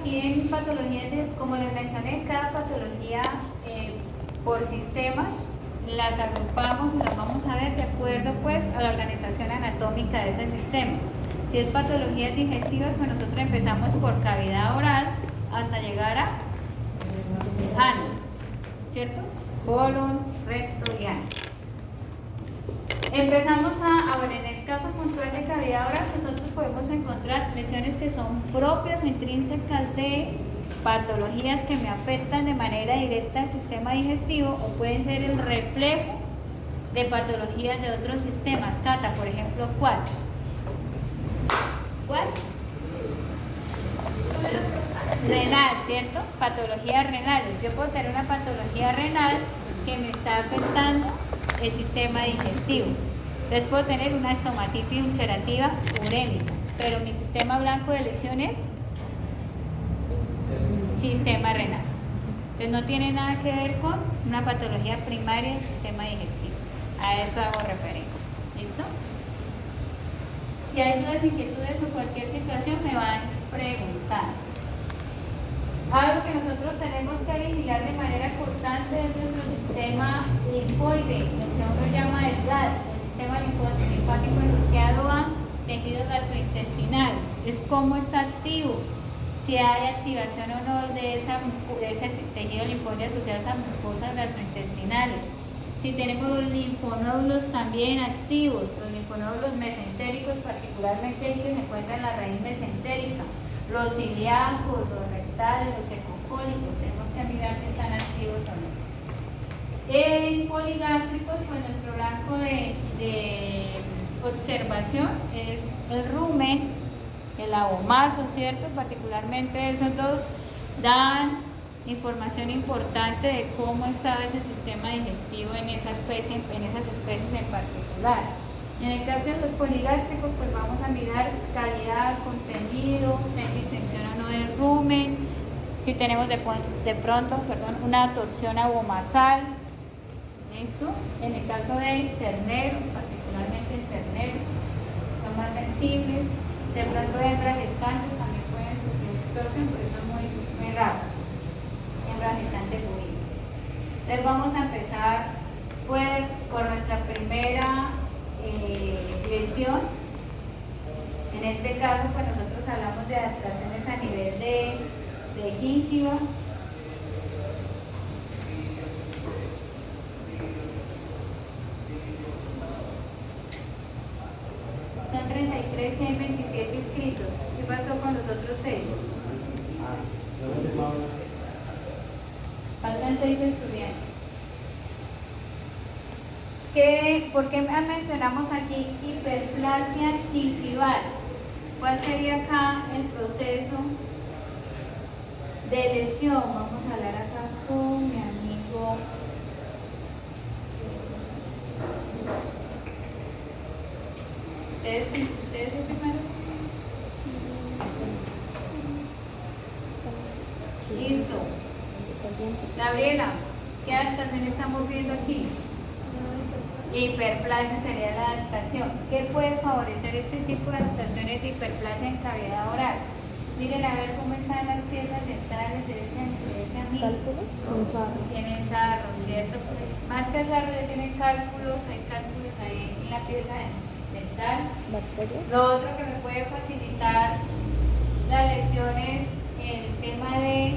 Aquí en patologías, como les mencioné, cada patología por sistemas las agrupamos y las vamos a ver de acuerdo pues a la organización anatómica de ese sistema. Si es patologías digestivas, pues nosotros empezamos por cavidad oral hasta llegar a ano, ¿cierto? Colon, recto y ano. Empezamos bueno, en el caso puntual de cavidad oral, nosotros podemos encontrar lesiones que son propias o intrínsecas de patologías que me afectan de manera directa al sistema digestivo, o pueden ser el reflejo de patologías de otros sistemas. Cata, por ejemplo, ¿cuál? ¿Cuál? Renal, ¿cierto? Patologías renales. Yo puedo tener una patología renal que me está afectando el sistema digestivo. Entonces puedo tener una estomatitis ulcerativa urémica, pero mi sistema blanco de lesiones, sistema renal. Entonces no tiene nada que ver con una patología primaria del sistema digestivo. A eso hago referencia. ¿Listo? Si hay dudas, inquietudes o cualquier situación, me van preguntando. Algo que nosotros tenemos que vigilar de manera constante es nuestro sistema linfoide, el que uno llama el GAD, el sistema linfático asociado a tejido gastrointestinal. Es cómo está activo, si hay activación o no de ese tejido linfoide asociado a esas mucosas gastrointestinales. Si tenemos los linfonódulos también activos, los linfonódulos mesentéricos, particularmente ellos se encuentran en la raíz mesentérica, los ilíacos, los rectales, los ecocólicos, tenemos que mirar si están activos o no. En poligástricos, pues nuestro blanco de observación es el rumen, el abomazo, ¿cierto? Particularmente esos dos dan información importante de cómo estaba ese sistema digestivo en esas especies en particular. En el caso de los poligástricos, pues vamos a mirar calidad, contenido, si hay distensión o no del rumen, si tenemos de pronto una torsión abomasal. ¿Listo? En el caso de terneros, particularmente en terneros, son más sensibles. De pronto hembras gestantes también pueden sufrir torsión, pero eso es muy raro. Hembras gestantes bovinas. Entonces vamos a empezar por nuestra primera lesión. En este caso, pues nosotros hablamos de adaptaciones a nivel de gíngiva. Son 33 y hay 27 inscritos. ¿Qué pasó con los otros 6? Faltan 6 estudiantes. ¿Por qué mencionamos aquí hiperplasia gingival? ¿Cuál sería acá el proceso de lesión? Vamos a hablar acá con mi amigo. ¿Ustedes primero? Listo. Gabriela, ¿qué adaptación estamos viendo aquí? Hiperplasia sería la adaptación. ¿Qué puede favorecer este tipo de adaptaciones de hiperplasia en cavidad oral? Miren a ver cómo están las piezas dentales de ese amigo. Tiene sarro, ¿cierto? Más que sarro ya tienen cálculos, hay cálculos ahí en la pieza dental. Lo otro que me puede facilitar la lesión es el tema de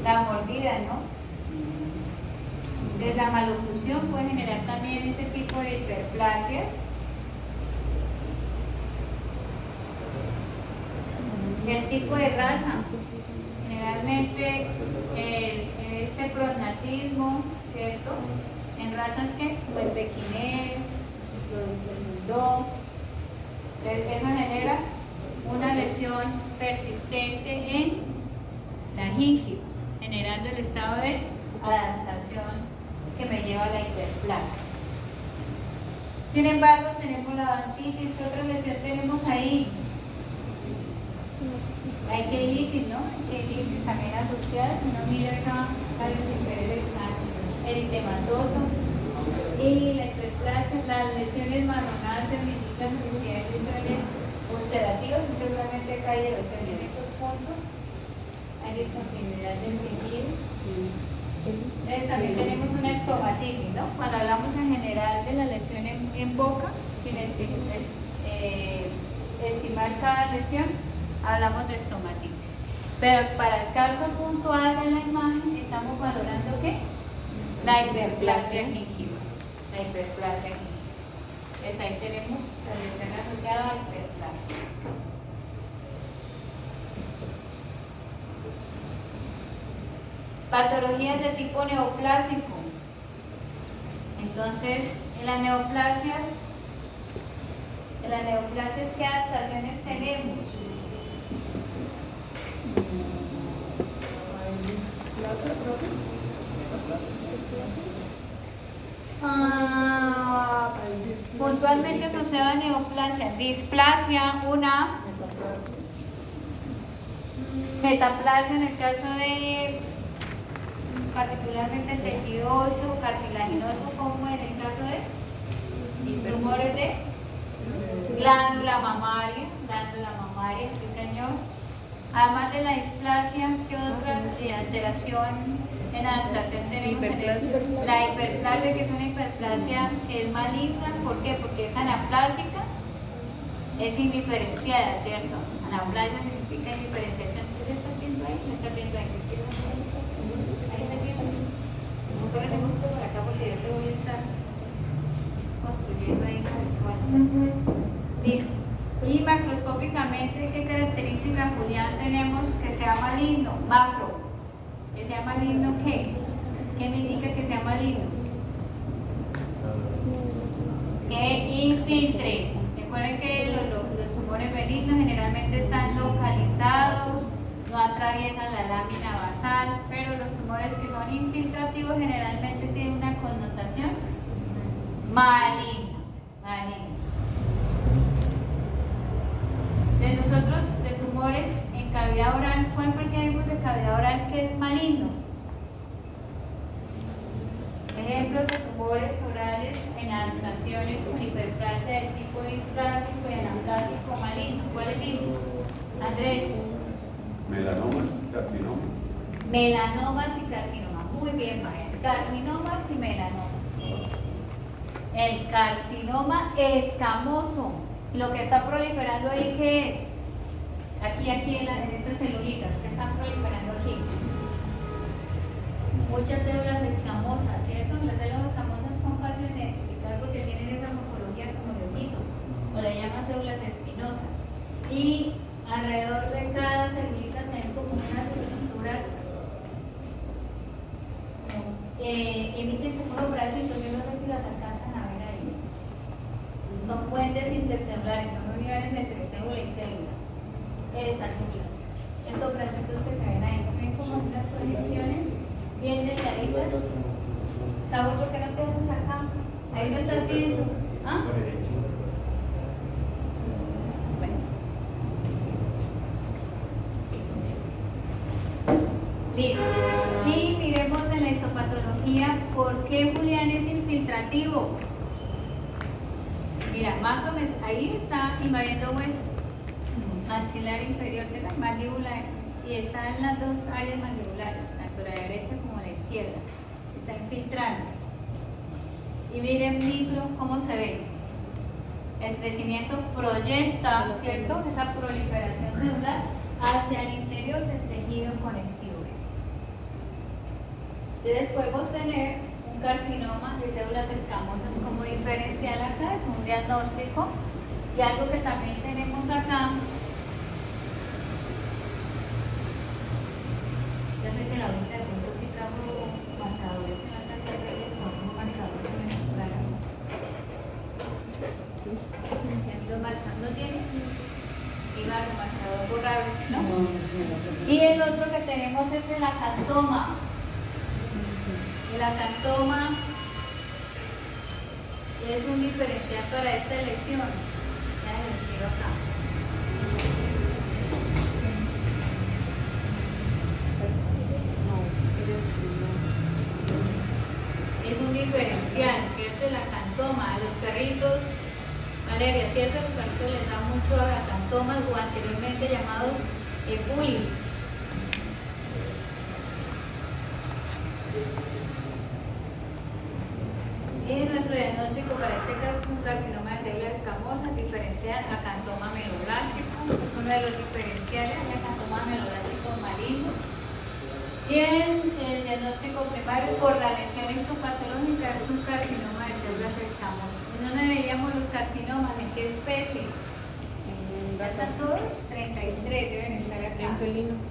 la mordida, ¿no? Entonces la maloclusión puede generar también este tipo de hiperplasias. El tipo de raza, generalmente este prognatismo, ¿cierto? En razas que, como el pequinés, el bulldog, eso genera una lesión persistente en la gingiva, generando el estado de adaptación que me lleva a la hiperplasia. Sin embargo, tenemos la odontitis. ¿Qué otra lesión tenemos ahí? Hay queilitis, ¿no? Queilitis también asociada. Si uno mira acá, varios inferiores están eritematosos. Y la hiperplasia, las lesiones marronadas se indican que hay lesiones ulcerativos, seguramente acá hay erosión en estos puntos, hay discontinuidad del tejido. Entonces también tenemos una estomatitis, ¿no? Cuando hablamos en general de la lesión en boca, sin estimar cada lesión, hablamos de estomatitis. Pero para el caso puntual de la imagen, estamos valorando ¿qué? La hiperplasia gingival. La hiperplasia gingival. Entonces ahí tenemos la lesión asociada a hiperplasia. Patologías de tipo neoplásico. Entonces, en las neoplasias, ¿qué adaptaciones tenemos? Puntualmente asociada a neoplasia, displasia, una metaplasia en el caso de particularmente tejido óseo cartilaginoso, como en el caso de tumores de glándula mamaria, sí señor. Además de la displasia, ¿qué otra alteración en adaptación tenemos? La hiperplasia, que es una hiperplasia que es maligna. ¿Por qué? Porque es anaplásica, es indiferenciada, ¿cierto? Anaplasia significa indiferenciación. ¿Qué se está viendo ahí? ¿Me está viendo ahí? Ahí está viendo. No corremos por acá porque yo te voy a estar construyendo ahí las escuelas. Listo. Y macroscópicamente, ¿qué característica, Julián, tenemos que sea maligno? Macro. ¿Que sea maligno qué? ¿Qué me indica que sea maligno? Que infiltre. Recuerden que los tumores benignos generalmente están localizados, no atraviesan la lámina basal, pero los tumores que son infiltrativos generalmente tienen una connotación maligna. De nosotros, de tumores en cavidad oral, ¿cuál fue el que vimos de cavidad oral que es maligno? Ejemplos de tumores orales en adaptaciones con hiperplasia del tipo displásico y anaplásico maligno. ¿Cuáles vimos? Andrés. Melanomas y carcinomas. Melanomas y carcinomas. Muy bien, María. Carcinomas y melanomas. El carcinoma escamoso. Lo que está proliferando ahí, ¿qué es? Aquí en estas celulitas, ¿qué están proliferando aquí? Muchas células escamosas, ¿cierto? Las células escamosas son fáciles de identificar porque tienen esa morfología como de ojito, o le llaman células espinosas. Y alrededor de cada celulita se ven como unas estructuras, emiten como unos bracitos, yo no sé si las alcanzan a ver ahí. Son puentes intercelulares, son uniones entre célula y célula. Estas células. Estos bracitos que se ven ahí, se ven como unas proyecciones bien delgaditas. Saúl, ¿por qué no te haces acá? Ahí lo estás viendo. ¿Ah? Bueno. Listo. Y miremos en la histopatología por qué Julián es infiltrativo. Mira, macro, ahí está invadiendo hueso maxilar inferior de la mandíbula y está en las dos áreas mandibulares, tanto la derecha como la izquierda. Está infiltrando. Y miren micro cómo se ve. El crecimiento proyecta, ¿cierto? Esa proliferación celular hacia el interior del tejido conectivo. Entonces podemos tener un carcinoma de células escamosas como diferencial acá, es un diagnóstico. Y algo que también tenemos acá, ya sé que la única de pronto sí trajo marcadores que no alcancé a ver, no marcadores en el programa. Sí. ¿No tiene? Iba el marcador borrable, ¿no? Y el otro que tenemos es el acantoma. El acantoma es un diferencial para esta lesión. Ya les escribo acá. Es un diferencial, ¿cierto? El acantoma. A los perritos, Valeria, ¿cierto? Los perritos les da mucho acantoma. acantomas o anteriormente llamados púlidos. Y nuestro diagnóstico para este caso es un carcinoma de células escamosas diferencial acantoma meloblástico, es uno de los diferenciales, el acantoma meloblástico maligno. Y el diagnóstico primario por la lesión histopatológica es un carcinoma de células escamosas. ¿En dónde veíamos los carcinomas? ¿En qué especie? ¿Ya están todos? 33 deben estar acá. En felino.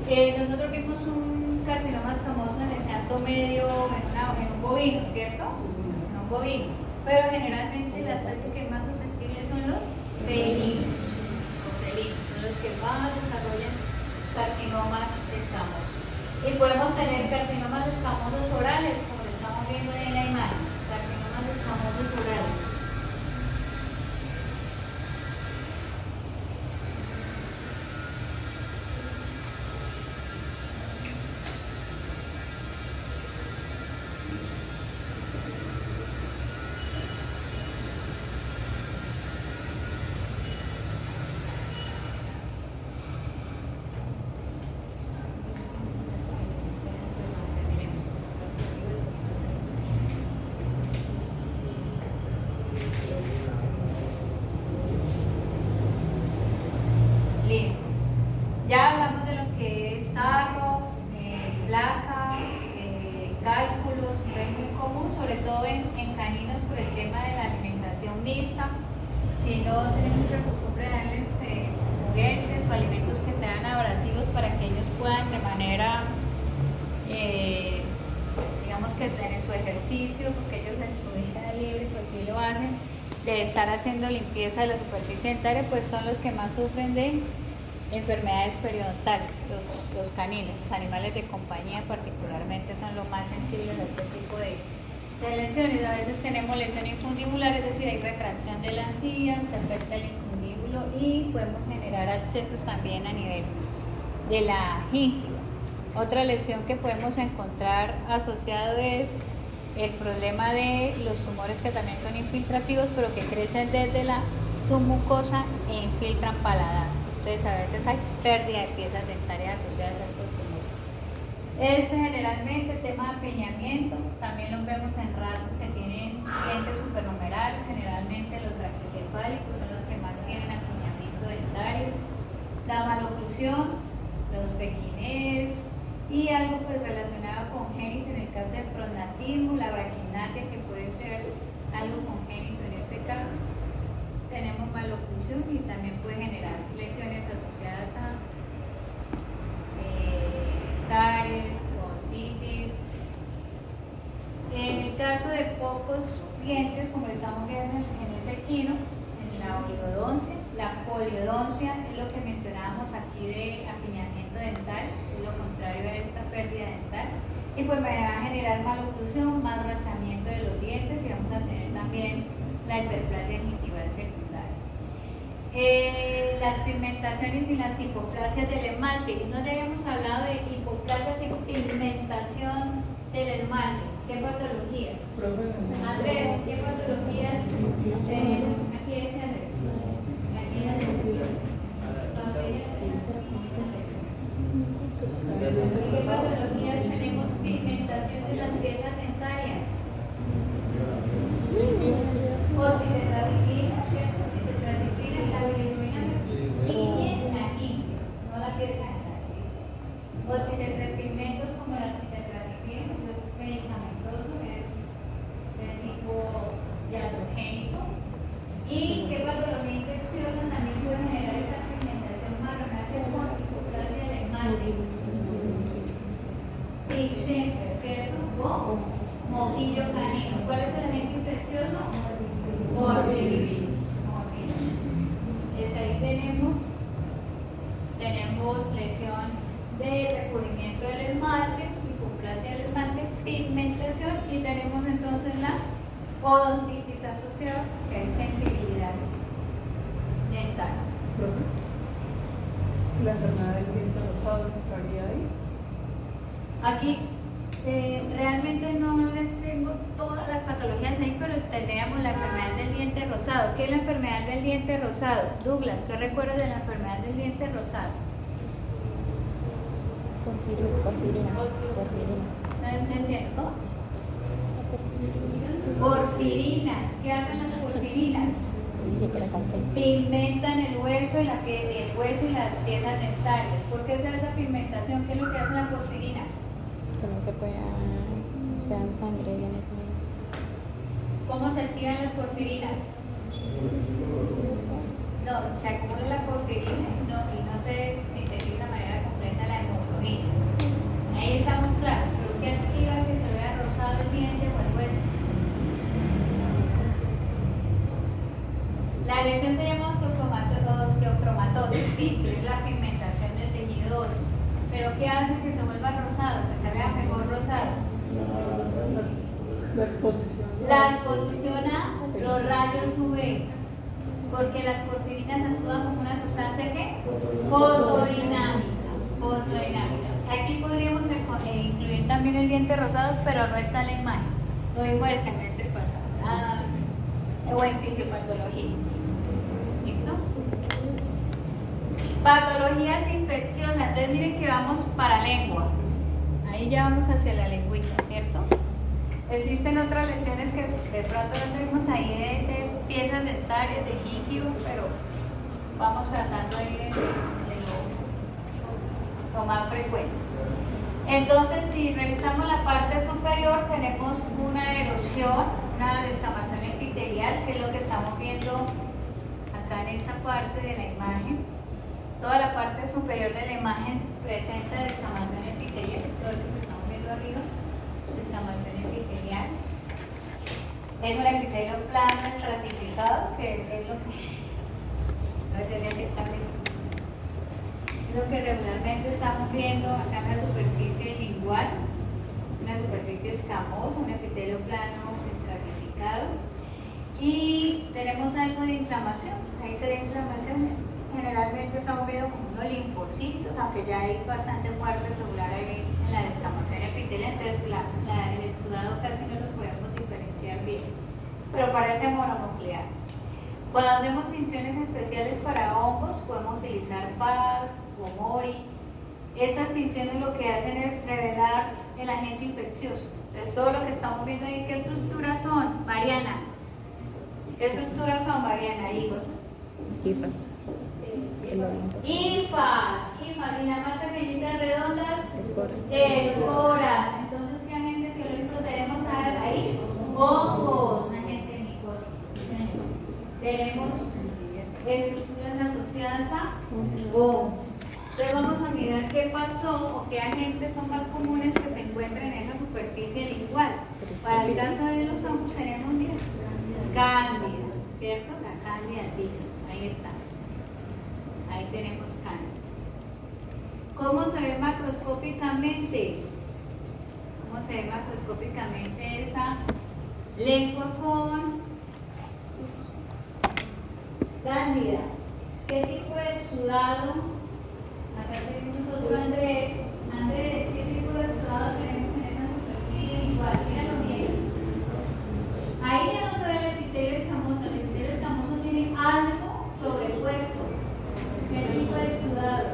Nosotros vimos un carcinoma escamoso en el canto medio, en un bovino, ¿cierto? En un bovino. Pero generalmente las especies que más susceptibles son los felinos. Los felinos son los que más desarrollan carcinomas escamosos. Y podemos tener carcinomas escamosos orales, como lo estamos viendo en la imagen. Carcinomas escamosos orales. Listo. Ya hablamos de lo que es sarro, placa, cálculos, es muy común, sobre todo en caninos por el tema de la alimentación mixta. Si no tenemos la costumbre de darles juguetes o alimentos que sean abrasivos para que ellos puedan de manera, digamos que en su ejercicio, porque ellos en su vida libre pues sí lo hacen, de estar haciendo limpieza de la superficie dentaria, pues son los que más sufren de enfermedades periodontales, los caninos, los animales de compañía particularmente son los más sensibles a este tipo de lesiones. A veces tenemos lesión infundibular, es decir, hay retracción de la encía, se afecta el infundíbulo y podemos generar abscesos también a nivel de la gíngiva. Otra lesión que podemos encontrar asociado es el problema de los tumores que también son infiltrativos, pero que crecen desde la submucosa e infiltran paladar. Entonces a veces hay pérdida de piezas dentarias asociadas a estos tumores. Generalmente el tema de apiñamiento, también lo vemos en razas que tienen dientes supernumerales, generalmente los braquicefálicos son los que más tienen apiñamiento dentario. La maloclusión, los pequinés y algo pues relacionado congénito en el caso del prognatismo, la braquignatia que puede ser algo congénito en este caso. Tenemos maloclusión y también puede generar lesiones asociadas a caries o otitis. En el caso de pocos dientes, como estamos viendo en ese equino, en la oligodoncia, la poliodoncia es lo que mencionábamos aquí de apiñamiento dental, es lo contrario a esta pérdida dental, y pues me va a generar maloclusión, más rasamiento de los dientes y vamos a tener también la hiperplasia gingival secundaria. Las pigmentaciones y las hipoplasias del esmalte. Y no le habíamos hablado de hipoplasias y pigmentación del esmalte. ¿Qué patologías? Andrés, ¿qué patologías? Aquí dice Andrés. ¿Qué patologías tenemos pigmentación de las piezas dentarias? Oxitetracitina, ¿cierto? Oxitetracitina, la bilirrubina y la química, no la pieza dentaria. Oxitetrapigmentos como la oxitetracitina, pues es medicamentoso, es de tipo iatrogénico. ¿Y qué patología infecciosa también puede generar esta pigmentación marronácea con hipoplasia del esmalte? Distemper, ¿cierto? O moquillo canino. ¿Cuál es el agente infeccioso? Morbillitis. Ahí tenemos lesión de recubrimiento del esmalte, hipoplasia del esmalte, pigmentación y tenemos entonces la odontitis asociada, que es sensibilidad dental. La enfermedad del diente rosado estaría ahí. Aquí realmente no les tengo todas las patologías ahí, pero tendríamos la enfermedad del diente rosado. ¿Qué es la enfermedad del diente rosado? Douglas, ¿qué recuerdas de la enfermedad del diente rosado? Porfirina. No se entiende, ¿cómo? Porfirinas. ¿Qué hacen las porfirinas? Pigmentan el hueso y las piezas dentales. ¿Por qué se hace esa pigmentación? ¿Qué es lo que hace la porfirina? Que no se pueda, sean sangre ya no se. ¿Cómo se activan las porfirinas? No, se acumula la porfirina y no se sintetiza de manera completa la hemoglobina. Ahí estamos claros, pero ¿qué activa que se vea rosado el diente o el hueso? La lesión se llama osteocromatosis, sí, que es la pigmentación del tejido óseo. Pero ¿qué hace que se vuelva rosado, que se vea mejor rosado? La exposición. La exposición a los rayos UV, porque las porfirinas actúan como una sustancia que fotodinámica. Aquí podríamos incluir también el diente rosado, pero no está en la imagen. Lo vimos el semestre pasado. O en fisiopatología. ¿Listo? Patologías infecciosas. Entonces miren que vamos para lengua. Ahí ya vamos hacia la lengüita, ¿cierto? Existen otras lesiones que de pronto no tenemos ahí de piezas dentarias, de gingiva, pero vamos tratando de ir de lo más frecuente. Entonces, si revisamos la parte superior, tenemos una erosión, una descamación epitelial, que es lo que estamos viendo acá en esta parte de la imagen. Toda la parte superior de la imagen presenta descamación epitelial, todo eso que estamos viendo arriba. Descamación epitelial. Es un epitelio plano estratificado, que es lo que regularmente estamos viendo acá en la superficie lingual, una superficie escamosa, un epitelio plano estratificado. Y tenemos algo de inflamación. Ahí se ve inflamación. Generalmente estamos viendo como unos linfocitos, aunque ya hay bastante muerte celular ahí en la descamación epitelial, entonces el exudado casi no lo podemos diferenciar bien, pero parece mononuclear. Cuando hacemos tinciones especiales para hongos, podemos utilizar PAS o MORI. Estas tinciones lo que hacen es revelar el agente infeccioso. Entonces todo lo que estamos viendo ahí, ¿qué estructuras son, Mariana? ¿Qué estructuras son, Mariana? Hijos. Hifas. Hifas, y las más pequeñitas redondas, Esporas. Esporas. Entonces, ¿qué agentes biológicos tenemos ahí? Hongos, un agente micótico. Tenemos estructuras asociadas a hongos. Entonces vamos a mirar qué pasó o qué agentes son más comunes que se encuentran en esa superficie lingual. Para el caso de los hongos tenemos cándida, ¿cierto? La cándida albicans, ahí está. Ahí tenemos cándida. ¿Cómo se ve macroscópicamente? ¿Cómo se ve macroscópicamente esa lengua con cándida? ¿Qué tipo de exudado? Acá tenemos otro Andrés. Andrés, ¿qué tipo de exudado tenemos en esa superficie lingual? Míralo bien. Ahí ya no se ve el epitelio escamoso. El epitelio escamoso tiene algo sobrepuesto. ¿Qué tipo de exudado?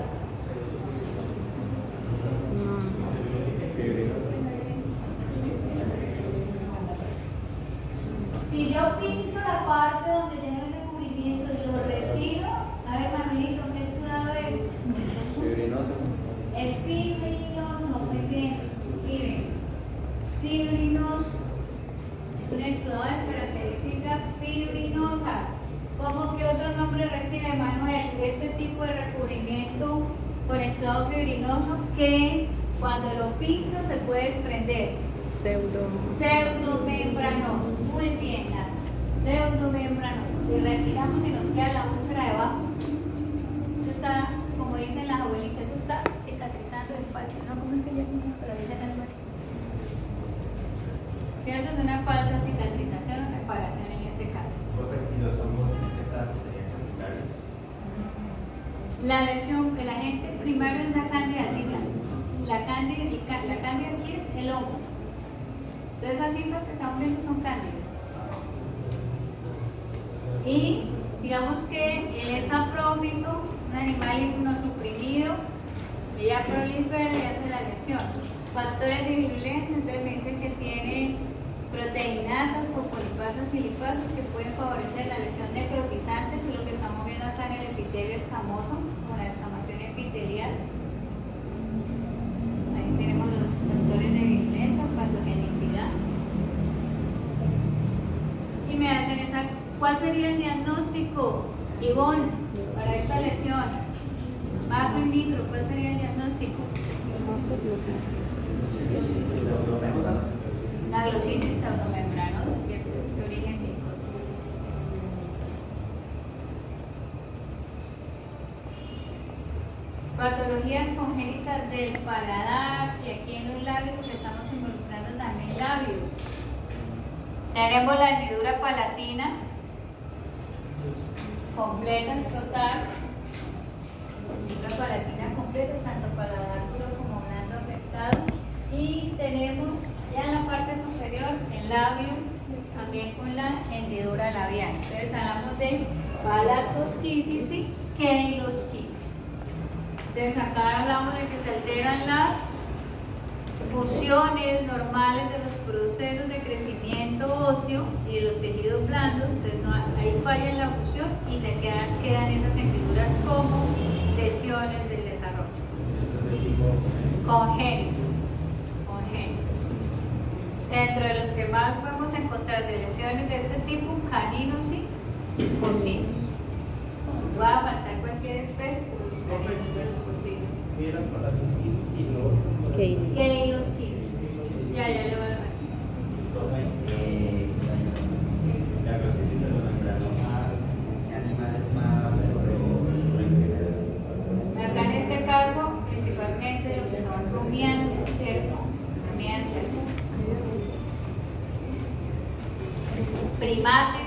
Si yo pinzo la parte donde tengo el recubrimiento y lo retiro, a ver, Manuelito, ¿qué exudado es? Fibrinoso. Es fibrinoso, muy bien. Miren, fibrinoso. Un exudado de características fibrinosas. ¿Cómo que otro nombre recibe, Manuel? Este tipo de recubrimiento con exudado fibrinoso que cuando lo pinzo se puede desprender. Pseudomembranoso. Muy bien, pseudomembranoso. Y retiramos y nos queda la úlcera debajo. Eso está, como dicen las abuelitas, eso está cicatrizando el falso. ¿No? ¿Cómo es que ellas dicen? Pero dicen algo así. ¿Cierto? Es una falsa cicatrización o reparación en este caso. La lesión, el agente primario es la cándida albicans. La cándida aquí es el hongo. Entonces, así lo que estamos viendo son cándidas. Y digamos que él es saprófito, un animal inmunosuprimido, ella prolifera y hace la lesión. Factores de virulencia, entonces me dicen que tiene proteinasas, copolipasas y lipasas que pueden favorecer la lesión necrotizante, que es lo que estamos viendo acá en el epitelio escamoso, con la descamación epitelial. Ahí tenemos los factores de virulencia, patogenicidad. Y me hacen esa, ¿cuál sería el diagnóstico, Ivonne, para esta lesión? Macro y micro, ¿cuál sería el diagnóstico? Una glositis pseudomembranosa, ¿cierto? De origen micótico. Patologías congénitas del paladar, y aquí en los labios, porque estamos involucrando también labios. Tenemos la hendidura palatina completa, es total. Hendidura palatina completa, tanto paladar duro como blando afectado. Y tenemos ya en la parte superior el labio, también con la hendidura labial. Entonces hablamos de palatosquisis y queilosquisis. Entonces acá hablamos de que se alteran las funciones normales de los procesos de crecimiento óseo y de los tejidos blandos. Entonces ahí falla en la fusión y se quedan esas hendiduras como lesiones del desarrollo. Congénito. Dentro de los que más podemos encontrar de lesiones de este tipo, caninos y porcinos. Va a faltar cualquier especie por los caninos y los porcinos. Queilosquisis. Ya le voy a dar. La glositis pseudomembranosa en animales más Acá en este caso, principalmente lo que son rumiantes, ¿cierto? Rumiantes. Primates.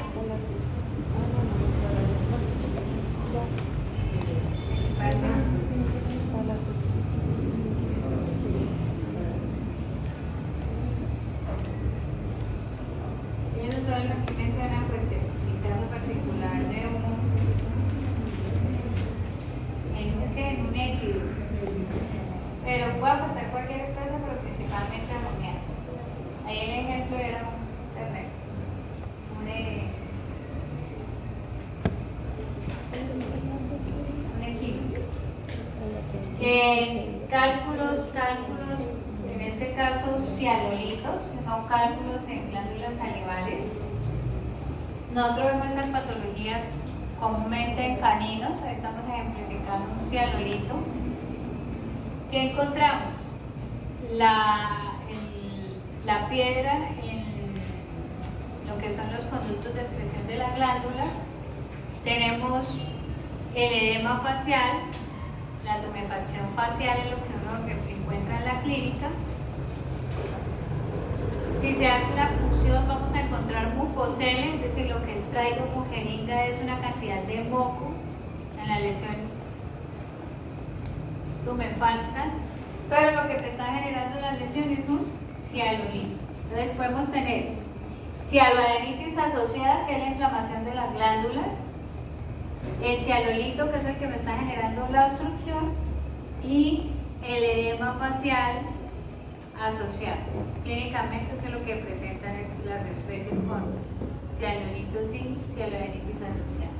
Ellos son los que mencionan, pues, el caso particular de un équido. Pero puede afectar cualquier especie, pero principalmente a rumiantes. Ahí el ejemplo era un ternero. Un equipo. Cálculos, en este caso cianolitos, que son cálculos en glándulas salivales. Nosotros vemos estas patologías comúnmente en caninos, ahí estamos ejemplificando un cianolito. ¿Qué encontramos? La piedra en lo que son los conductos de excreción de las glándulas. Tenemos el edema facial, la tumefacción facial es lo que uno encuentra en la clínica. Si se hace una punción vamos a encontrar mucosele, es decir, lo que extraigo con jeringa es una cantidad de moco en la lesión tumefacta, pero lo que te está generando la lesión es un cianolito. Entonces podemos tener cianoadenitis asociada, que es la inflamación de las glándulas, el cianolito, que es el que me está generando la obstrucción, y el edema facial asociado. Clínicamente eso es lo que presentan las especies con cianolitos y cianoadenitis asociada.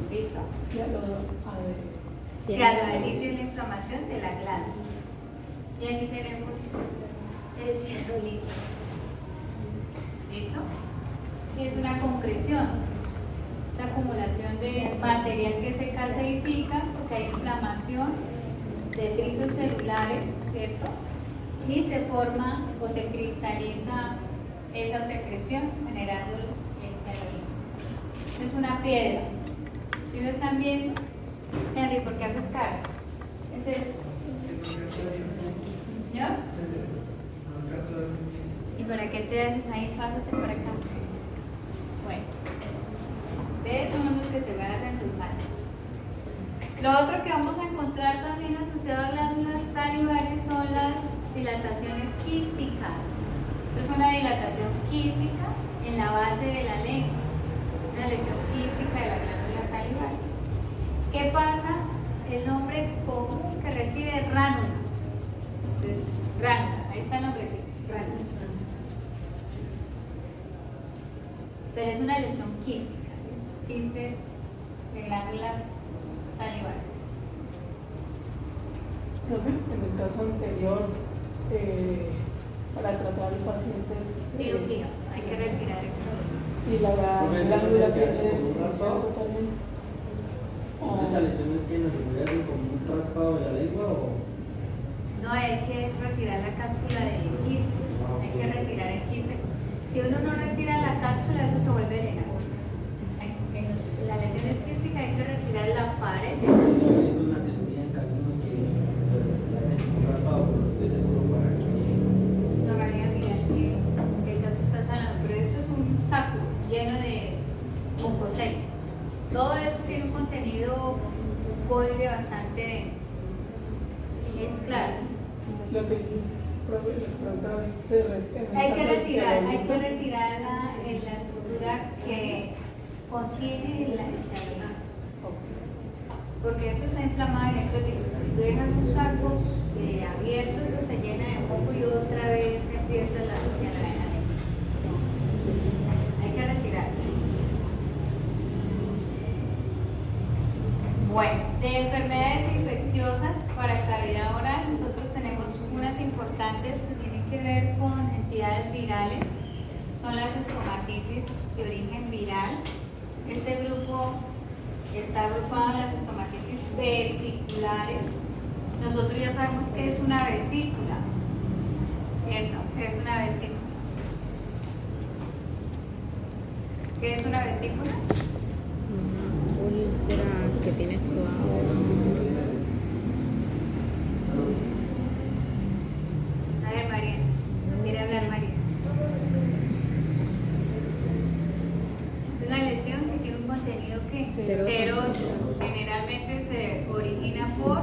¿Listo? Cianoadenitis es la inflamación de la glándula. Y aquí tenemos el cianolito. ¿Listo? Y es una concreción, la acumulación de material que se calcifica porque hay inflamación, detritos celulares, ¿cierto? Y se forma o se cristaliza esa secreción generando el cianolito. Es una piedra. ¿Sí lo están viendo? Henry, ¿por qué haces caras? Es esto. ¿Yo? ¿Y para qué te haces ahí? Pásate por acá. Bueno, de esos son los que se hacen tus manos. Lo otro que vamos a encontrar también asociado a glándulas salivares son las dilataciones quísticas. Esto es una dilatación quística en la base de la lengua, una lesión quística. ¿Qué pasa? El nombre común que recibe es ránula. Ránula, ahí está el nombre, sí, ránula. Pero es una lesión quística, quiste de glándulas salivales. Profe, en el caso anterior, para tratar a los pacientes. Cirugía, hay que retirar el Y la glándula que se desarrolla totalmente. ¿Esa lesión es que nos hacen como un raspado de la lengua o...? No, hay que retirar la cápsula del quiste, hay que retirar el quiste. Si uno no retira la cápsula, eso se vuelve a llenar. La lesión es quística, hay que retirar la pared. He visto una cirugía en algunos que le hacen un raspado, pero no estoy seguro para qué. Tocaría mirar qué caso estás hablando, pero esto es un saco lleno de mucosel. Todo eso tiene un contenido mucoide bastante denso. Y es claro. Lo que profe, le preguntaba es Hay que retirar la estructura que contiene el celular. Porque eso está inflamado y necrótico. Si tú dejas los sacos abiertos, eso se llena de moco y otra vez empieza la cianobacteria. Hay que retirar. Bueno, de enfermedades infecciosas para cavidad oral, nosotros tenemos unas importantes que tienen que ver con entidades virales. Son las estomatitis de origen viral. Este grupo está agrupado en las estomatitis vesiculares. Nosotros ya sabemos que es una vesícula, ¿cierto? ¿Qué es una vesícula? ¿Qué es una vesícula? Úlcera que tiene exudados. A ver, María, quiere hablar María. Es una lesión que tiene un contenido que seroso. Generalmente se origina por,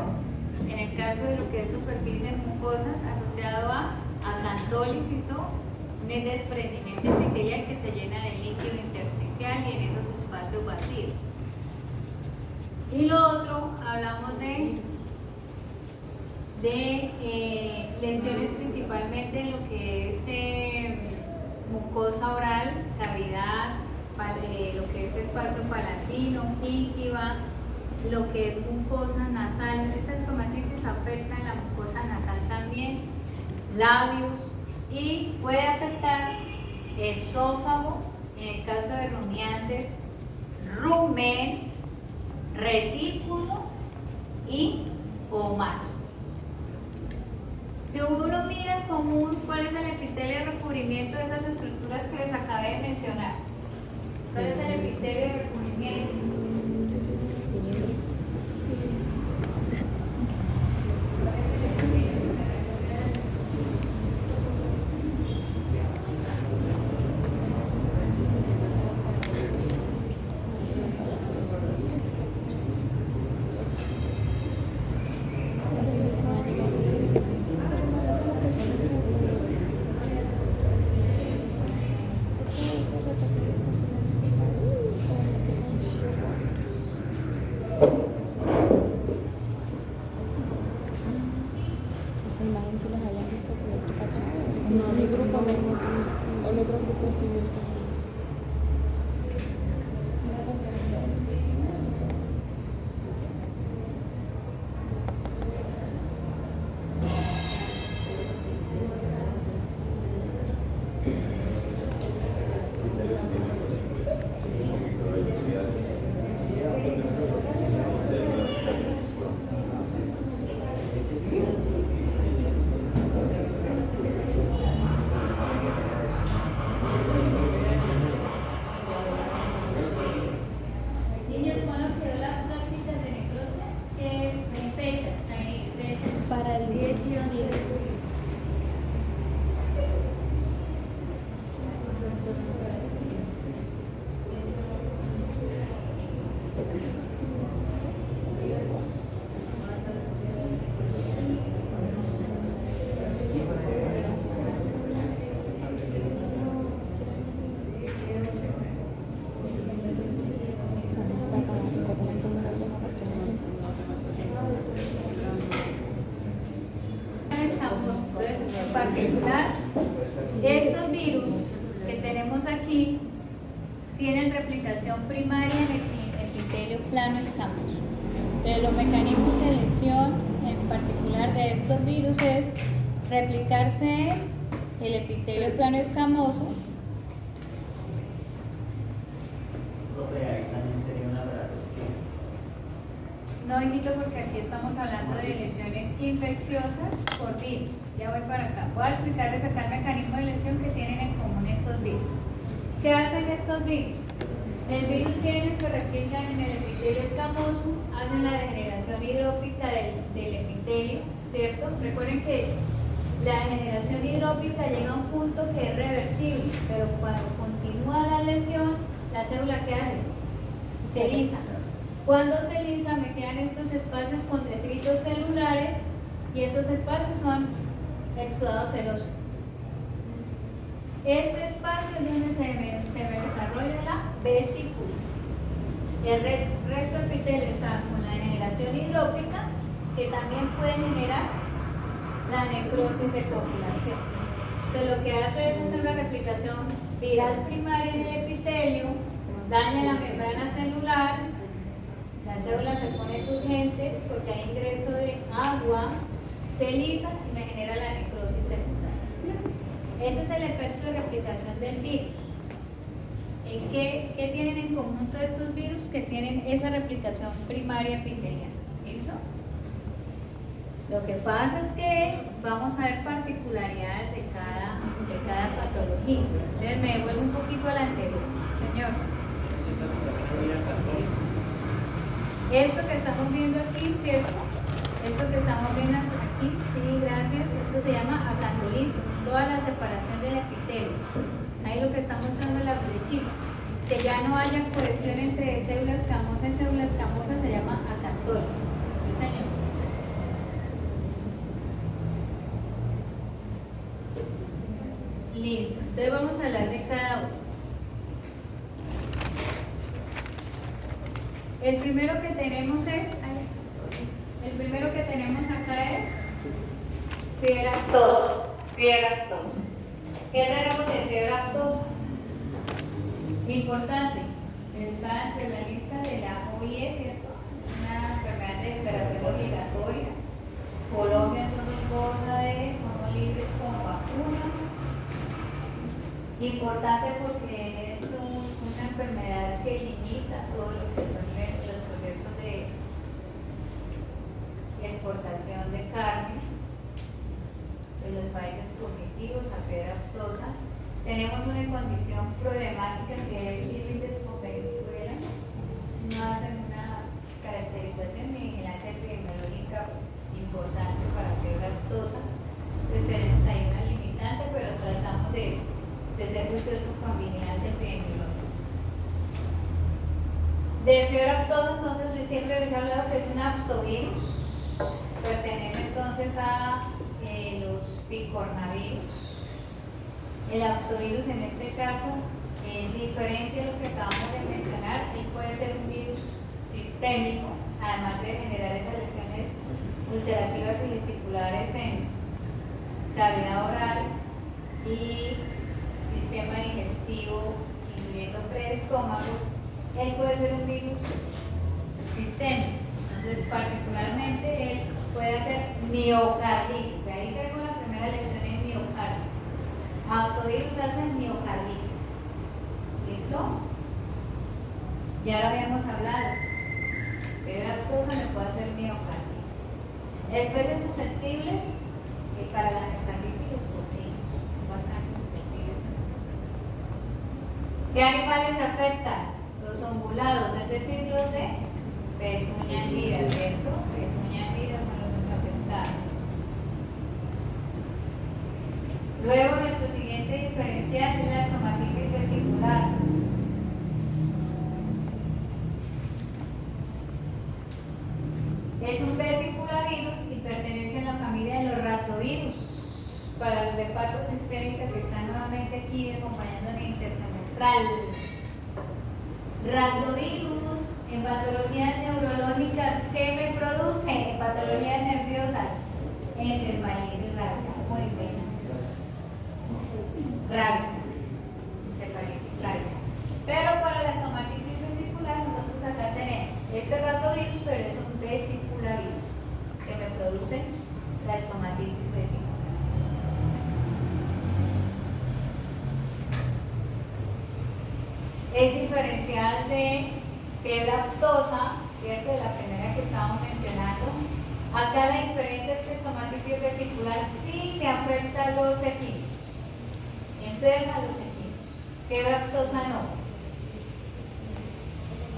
en el caso de lo que es superficie mucosa, asociado a acantólisis o un desprendimiento epitelial que se llena de líquido intersticial y en esos espacios vacíos. Y lo otro, hablamos de lesiones principalmente en lo que es mucosa oral, cavidad, lo que es espacio palatino, gingiva, lo que es mucosa nasal. Esta estomatitis afecta en la mucosa nasal también, labios y puede afectar esófago, en el caso de rumiantes, rumen, retículo y omaso. Si uno mira común, ¿cuál es el epitelio de recubrimiento de esas estructuras que les acabé de mencionar? ¿Cuál es el epitelio de recubrimiento? tienen replicación primaria en el epitelio plano escamoso. De los mecanismos de lesión, en particular de estos virus, es replicarse en el epitelio plano escamoso. Profe, ahí también sería una bractosis. No invito porque aquí estamos hablando de lesiones infecciosas por virus. Ya voy para acá. Voy a explicarles acá el mecanismo de lesión que tienen en común estos virus. ¿Qué hacen estos virus? El virus viene, se replican en el epitelio escamoso, hacen la degeneración hidrópica del epitelio, ¿cierto? Recuerden que la degeneración hidrópica llega a un punto que es reversible, pero cuando continúa la lesión, la célula ¿qué hace? Se lisa. Cuando se lisa me quedan estos espacios con detritos celulares y estos espacios son exudados serosos. Este espacio es donde se me desarrolla la vesícula. El resto del epitelio está con la degeneración hidrópica, que también puede generar la necrosis de coagulación. Entonces lo que hace es hacer una replicación viral primaria en el epitelio, daña la membrana celular, la célula se pone turgente porque hay ingreso de agua, se lisa y me genera la necrosis secundaria. Ese es el efecto de replicación del virus. ¿Qué tienen en conjunto estos virus? Que tienen esa replicación primaria epitelial. ¿Listo? Lo que pasa es que vamos a ver particularidades de cada patología. Entonces me devuelvo un poquito al anterior. Señor. Esto que estamos viendo aquí, ¿cierto? Esto que estamos viendo aquí, sí, gracias. Esto se llama acantolisis, toda la separación del epitelio. Ahí lo que está mostrando la flechita. Que ya no haya cohesión entre célula escamosa y célula escamosa se llama acantólisis. ¿Sí, señor? Listo. Entonces vamos a hablar de cada uno. El primero que tenemos acá es fiebre aftosa. ¿Qué tenemos de fiebre aftosa? Importante, está entre la lista de la OIE, ¿cierto? Una enfermedad de operación obligatoria. Colombia entonces goza de somos libres con vacuna. Importante porque es una enfermedad que limita todo lo que son los procesos de exportación de carne de los países positivos a fiebre aftosa. Tenemos una condición problemática que es límites con Venezuela. No hacen una caracterización ni vigilancia epidemiológica pues, importante para fiebre aftosa. Pues tenemos ahí una limitante, pero tratamos de ser juiciosos con vigilancia epidemiológica. De fiebre aftosa, entonces siempre les he hablado que es un aftovirus. Pertenece entonces a los picornavirus. El aftovirus en este caso es diferente a lo que acabamos de mencionar. Él puede ser un virus sistémico, además de generar esas lesiones ulcerativas y vesiculares en cavidad oral y sistema digestivo, incluyendo preestómagos. Él puede ser un virus sistémico. Entonces, particularmente, él puede hacer miocarditis. De ahí tenemos la primera lesión en miocardio. Aftovirus hace miocarditis. ¿Listo? Ya lo habíamos hablado. Fiebre aftosa me puede hacer miocarditis. Especies susceptibles para la miocarditis los porcinos. Bastante susceptibles. ¿Qué animales afectan? Los ungulados, es decir, los de pezuña anguila, ¿cierto? Pezuña anguila son los afectados. Luego, nuestro siguiente diferencial es la estomatitis vesicular. Es un vesiculavirus y pertenece a la familia de los ratovirus. Para los de patos sistémicos que están nuevamente aquí acompañando en intersemestral. Ratovirus en patologías neurológicas, ¿qué me produce? En patologías nerviosas, encefalitis rápida, muy buena. Rápida, encefalitis rápida. Pero para es diferencial de fiebre aftosa, ¿cierto? De la primera que estábamos mencionando. Acá la diferencia es que estomatitis vesicular sí le afecta a los tejidos, enferma a los tejidos. Fiebre aftosa no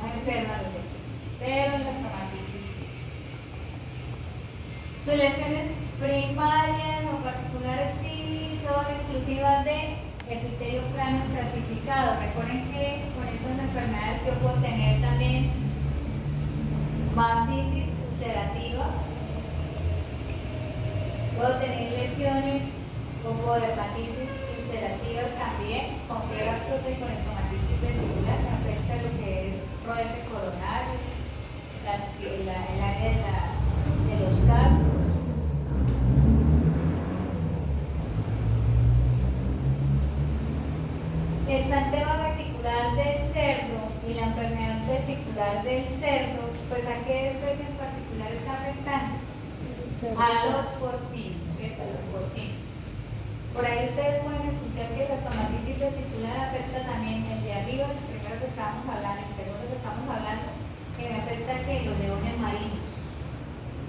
enferma a los tejidos, pero en la estomatitis sí. Sus lesiones primarias o particulares sí son exclusivas de epitelio plano estratificado. Recuerden que con estas enfermedades yo puedo tener también mastitis ulcerativa, puedo tener lesiones como de hepatitis ulcerativa también, con fiebre aftosa y con estomatitis vesicular, que afecta lo que es roedor coronario, el área de los cascos. El exantema vesicular del cerdo y la enfermedad vesicular del cerdo, pues ¿a qué especie en particular está afectando? A los porcinos, ¿cierto? A los porcinos. Por ahí ustedes pueden escuchar que la estomatitis vesicular afecta también el de arriba, el primero que estábamos hablando, el segundo que estamos hablando, que me afecta que los leones marinos.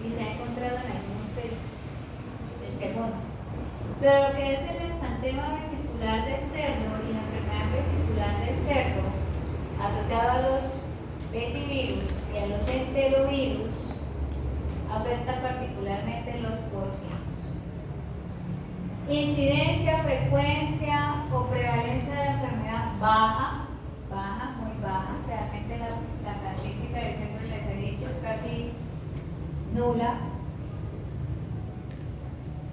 Y se ha encontrado en algunos peces, el segundo. Pero lo que es el exantema vesicular del cerdo y la enfermedad vesicular del cerdo, asociado a los vesivirus y a los enterovirus, afecta particularmente los porcinos. Incidencia, frecuencia o prevalencia de la enfermedad baja, muy baja. Realmente la casuística del siempre les he dicho es casi nula.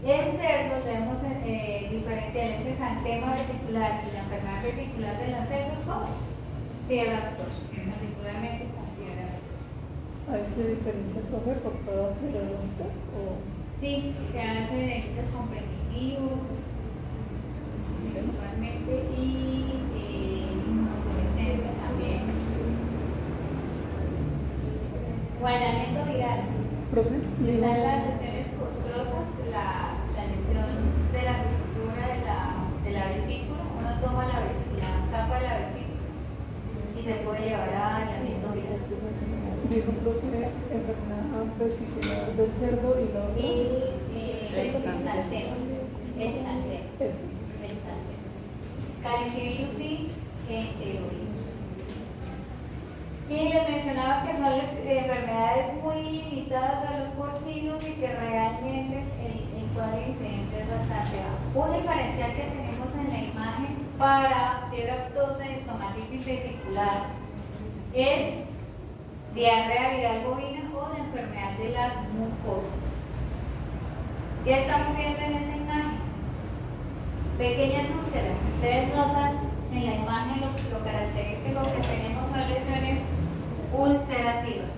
El cerdo debemos diferenciar entre exantema vesicular y la enfermedad vesicular de los cerdos con fiebre aftosa, particularmente con fiebre aftosa. ¿Ahí se diferencia, profe, por todas las preguntas o...? Sí, se hace de listas competitivos, principalmente, y inmunodeficiencia también. Guanamiento viral. Profe, Están las lesiones costrosas, la lesión de la estructura de la vesícula. Uno toma la capa de la vesícula y se puede llevar a guanamiento viral. dijo, profe, enfermedad vesicular del cerdo y la otra. El exantema. Eso. Calicivirus y enterovirus. Y les mencionaba que son enfermedades muy limitadas a los porcinos y que realmente el cuadro de incidencia es bastante bajo. Un diferencial que tenemos en la imagen para fiebre aftosa y estomatitis vesicular es diarrea viral bovina o la enfermedad de las mucosas. ¿Qué estamos viendo en esa imagen? Pequeñas úlceras. Ustedes notan en la imagen lo característico que tenemos son lesiones ulcerativas.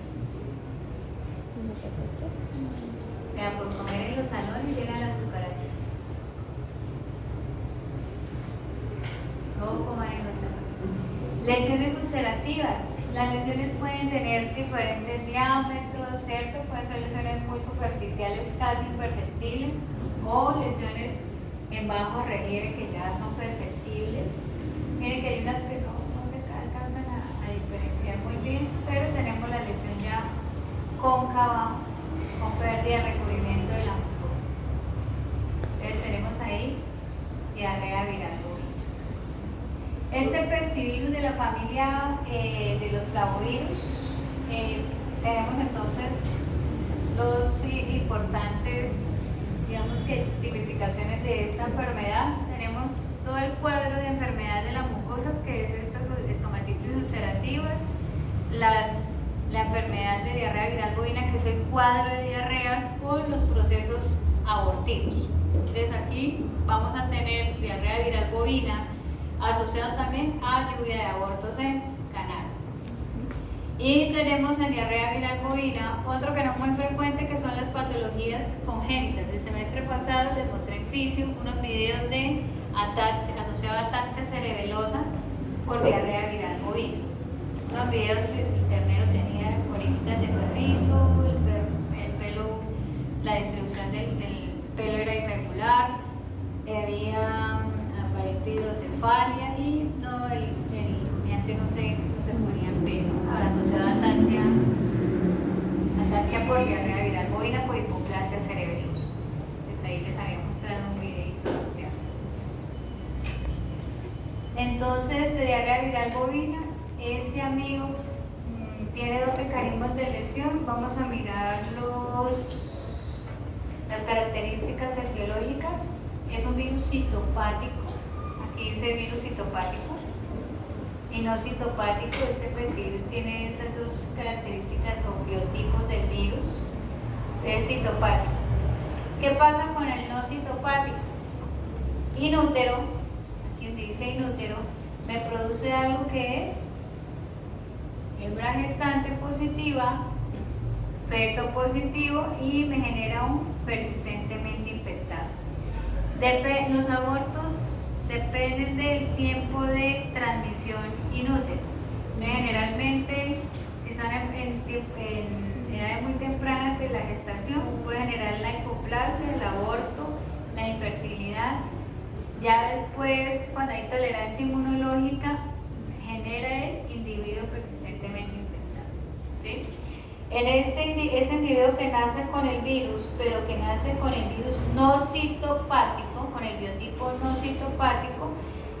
Vean, por comer en los salones llegan las cucarachas. No coman en los salones. Lesiones ulcerativas. Las lesiones pueden tener diferentes diámetros, ¿cierto? Pueden ser lesiones muy superficiales, casi imperceptibles, o lesiones en bajo relieve que ya son perceptibles. Miren que hay unas que no se alcanzan a diferenciar muy bien, pero tenemos la lesión ya cóncava, con pérdida de recubrimiento de la mucosa. Entonces tenemos ahí diarrea viral bovina. Este pestivirus de la familia de los flavovirus, tenemos entonces dos importantes, digamos que tipificaciones de esta enfermedad. Tenemos todo el cuadro de enfermedad de las mucosas, que es estas estomatitis ulcerativas, la enfermedad de diarrea viral bovina, que es el cuadro de diarreas con los procesos abortivos. Entonces aquí vamos a tener diarrea viral bovina asociado también a lluvia de abortos en canal. Y tenemos en diarrea viral bovina otro que no es muy frecuente, que son las patologías congénitas. El semestre pasado les mostré en fisio unos videos de ataxia, asociado a ataxia cerebelosa por diarrea viral bovina. Unos videos que el ternero tenía orejitas de perrito, el pelo, la distribución del pelo era irregular, había aparente hidrocefalia y no, mi y antes no se ponían pelo, asociado a ataxia por diarrea viral bovina por hipoplasia cerebelosa. Pues ahí les había mostrado un videito asociado. Entonces, de diarrea viral bovina, este amigo tiene 2 mecanismos de lesión. Vamos a mirar las características etiológicas. Es un virus citopático. Aquí dice virus citopático y no citopático. Pues virus tiene esas 2 características o biotipos del virus. Es citopático. ¿Qué pasa con el no citopático? Inútero, aquí donde dice inútero, me produce algo que es hembra gestante positiva, feto positivo y me genera un persistentemente infectado. Los abortos dependen del tiempo de transmisión inútero. Generalmente, si son en edades muy tempranas de la gestación, puede generar la hipoplasia, el aborto, la infertilidad. Ya después, cuando hay tolerancia inmunológica, genera el individuo persistentemente infectado. ¿Sí? En ese individuo que nace con el virus, pero que nace con el virus no citopático, con el biotipo no citopático,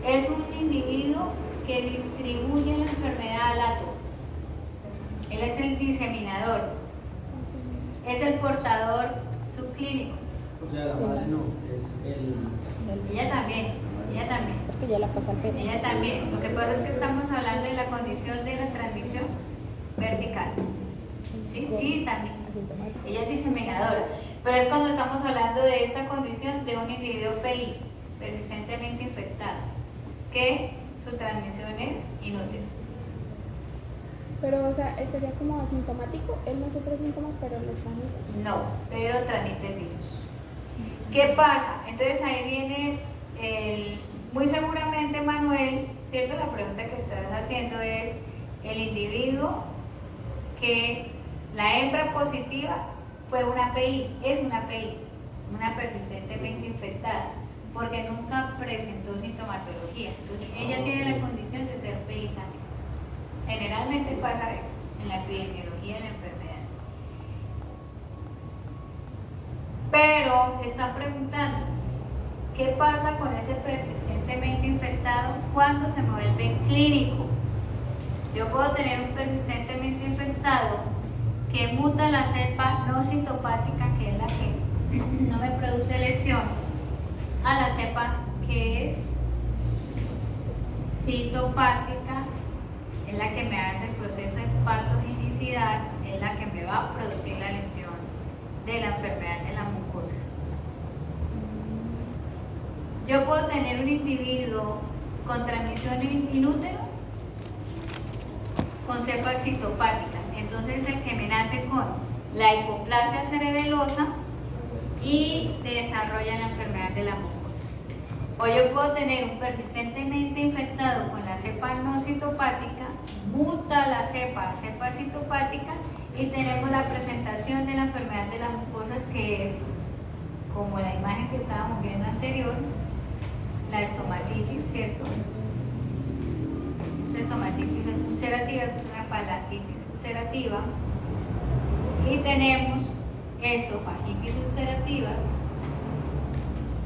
es un individuo que distribuye la enfermedad al átomo. Él es el diseminador, es el portador subclínico. O sea, la madre no, es el... Ella también. Porque ya la pasa al feto. Ella también. Lo que pasa es que estamos hablando de la condición de la transmisión vertical. Sí, también. Ella es diseminadora. Pero es cuando estamos hablando de esta condición de un individuo PI, persistentemente infectado, que su transmisión es inútil. Pero, o sea, sería como asintomático. Él no sufre síntomas, pero los transmite. No, pero transmite el virus. ¿Qué pasa? Entonces ahí viene muy seguramente, Manuel, ¿cierto? La pregunta que estás haciendo es el individuo que la hembra positiva fue una PI, es una PI, una persistentemente infectada, porque nunca presentó sintomatología. Entonces ella tiene la condición de ser PI también. Generalmente pasa eso en la epidemiología de la enfermedad. Pero están preguntando, ¿qué pasa con ese persistentemente infectado cuando se vuelve clínico? Yo puedo tener un persistentemente infectado que muta la cepa no citopática, que es la que no me produce lesión, a la cepa que es citopática, es la que me hace el proceso de patogenicidad, es la que me va a producir la lesión de la enfermedad de las mucosas. Yo puedo tener un individuo con transmisión inútero con cepa citopática, entonces el que me nace con la hipoplasia cerebelosa y desarrolla la enfermedad de la mucosa. O yo puedo tener un persistentemente infectado con la cepa no citopática, muta la cepa a cepa citopática y tenemos la presentación de la enfermedad de las mucosas, que es como la imagen que estábamos viendo anterior, la estomatitis, ¿cierto? Esta estomatitis ulcerativa es una palangitis ulcerativa y tenemos esofagitis ulcerativas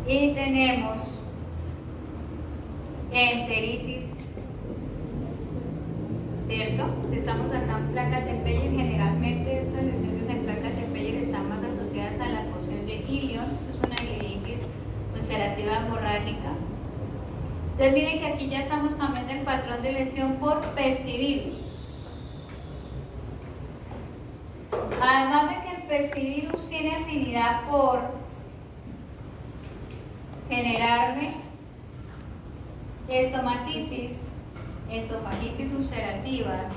y tenemos enteritis, ¿cierto? Si estamos acá en placas de Peyer, generalmente estas lesiones en placas de Peyer están más asociadas a la porción de ilion. Esto es una ileitis ulcerativa hemorrágica. Entonces miren que aquí ya estamos cambiando el patrón de lesión por pestivirus. Además de que el pestivirus tiene afinidad por generarme estomatitis, esofagitis ulcerativas.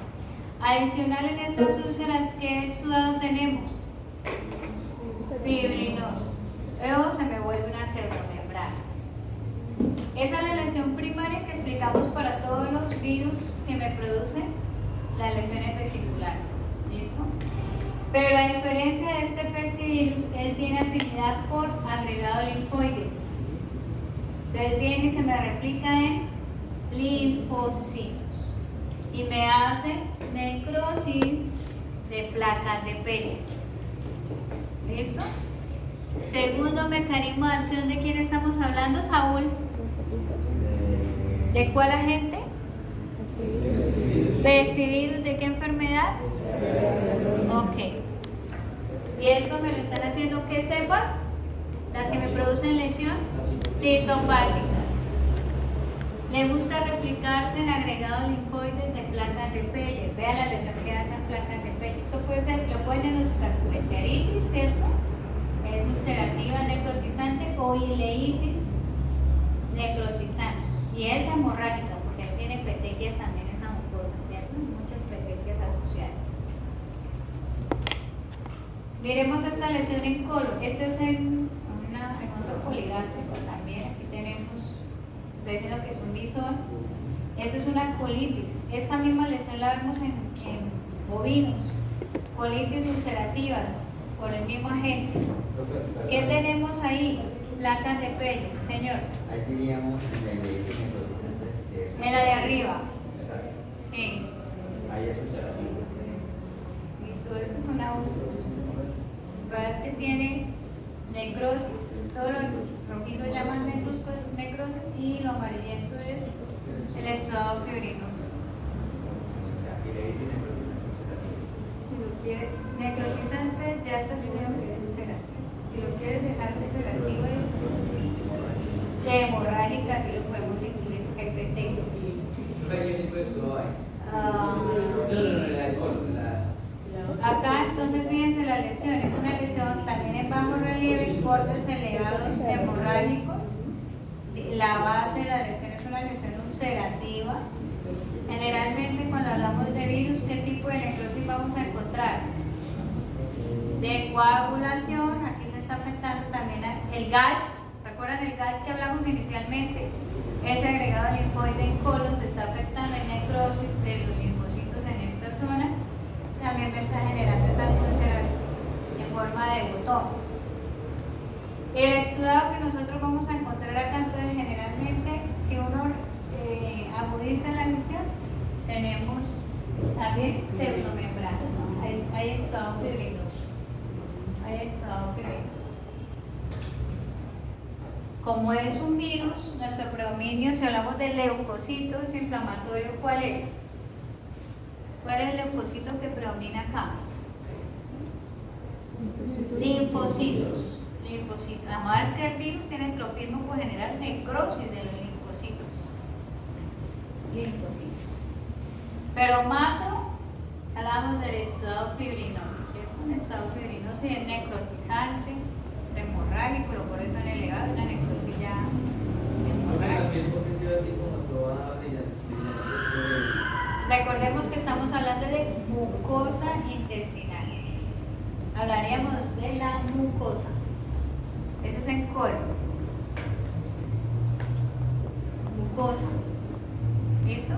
Adicional en estas úlceras, ¿qué exudado tenemos? Fibrinoso. Luego se me vuelve una pseudomembrana. Esa es la lesión primaria que explicamos para todos los virus que me producen las lesiones vesiculares. ¿Listo? Pero a diferencia de este pestivirus, él tiene afinidad por agregado linfoides. Entonces viene y se me replica en linfocitos. y me hace necrosis de placas de Peyerl. ¿Listo? Segundo mecanismo de acción, ¿de quién estamos hablando, Saúl? ¿De cuál agente? Pestivirus. ¿De qué enfermedad? Ok. Y esto me lo están haciendo que cepas, las que me producen lesión, citopáticas. Le gusta replicarse en agregados linfoides de placas de Peyerl. Vea la lesión que hacen placas de Peyerl. Esto puede ser, lo pueden diagnosticar como enteritis, ¿cierto? Es ulcerativa necrotizante, o ileitis necrotizante. Y es hemorrágica, porque ahí tiene petequias también esa mucosa, ¿cierto? Muchas petequias asociadas. Miremos esta lesión en colon. Este es en otro poligástrico también. Aquí tenemos, está diciendo que es un bisón. Esta es una colitis. Esta misma lesión la vemos en bovinos. Colitis ulcerativas por el mismo agente. ¿Qué tenemos ahí? Placas de Peyerl, señor. Ahí diríamos en la ileitis necrotizante. En la de arriba. Exacto. Sí. Ahí es ulcerativo. Listo, eso es una úlcera. Es que tiene necrosis, todo lo rojizo llaman necrosis y lo amarillento es el exudado fibrinoso. O sea, ileitis necrotizante ulcerativo. Si lo quieres necrotizante, ya estás diciendo que es ulcerativo. Si lo quieres dejar ulcerativo es hemorrágica, así lo podemos incluir porque hay petequias. ¿Qué tipo de estudio hay? Acá entonces fíjense la lesión, es una lesión también en bajo relieve, cortes elevados hemorrágicos. La base de la lesión es una lesión ulcerativa. Generalmente cuando hablamos de virus, ¿qué tipo de necrosis vamos a encontrar? De coagulación, aquí se está afectando también el GALT. ¿Recuerdan el GALT que hablamos inicialmente? Ese agregado linfoide en colon se está afectando en necrosis de los linfocitos en esta zona. También me está generando esas úlceras en forma de botón. El exudado que nosotros vamos a encontrar acá, entonces generalmente si uno agudiza la lesión, tenemos también pseudomembrana, ¿no? Hay exudado fibrinoso. Hay exudado fibrinoso. Como es un virus, nuestro predominio, si hablamos de leucocitos inflamatorios, ¿cuál es? ¿Cuál es el leucocito que predomina acá? Linfocitos. Linfocitos. Además que el virus tiene tropismo por generar necrosis de los linfocitos. Linfocitos. Pero macro, hablamos del exudado fibrinoso, ¿cierto? Un exudado fibrinoso y es necrotizante, es hemorrágico, los poros son elevados, una necrosis ya hemorrágica. ¿Por qué se ve así como toda brillante? Recordemos que estamos hablando de mucosa intestinal. Hablaríamos de la mucosa. Ese es en colon. Mucosa. ¿Listo?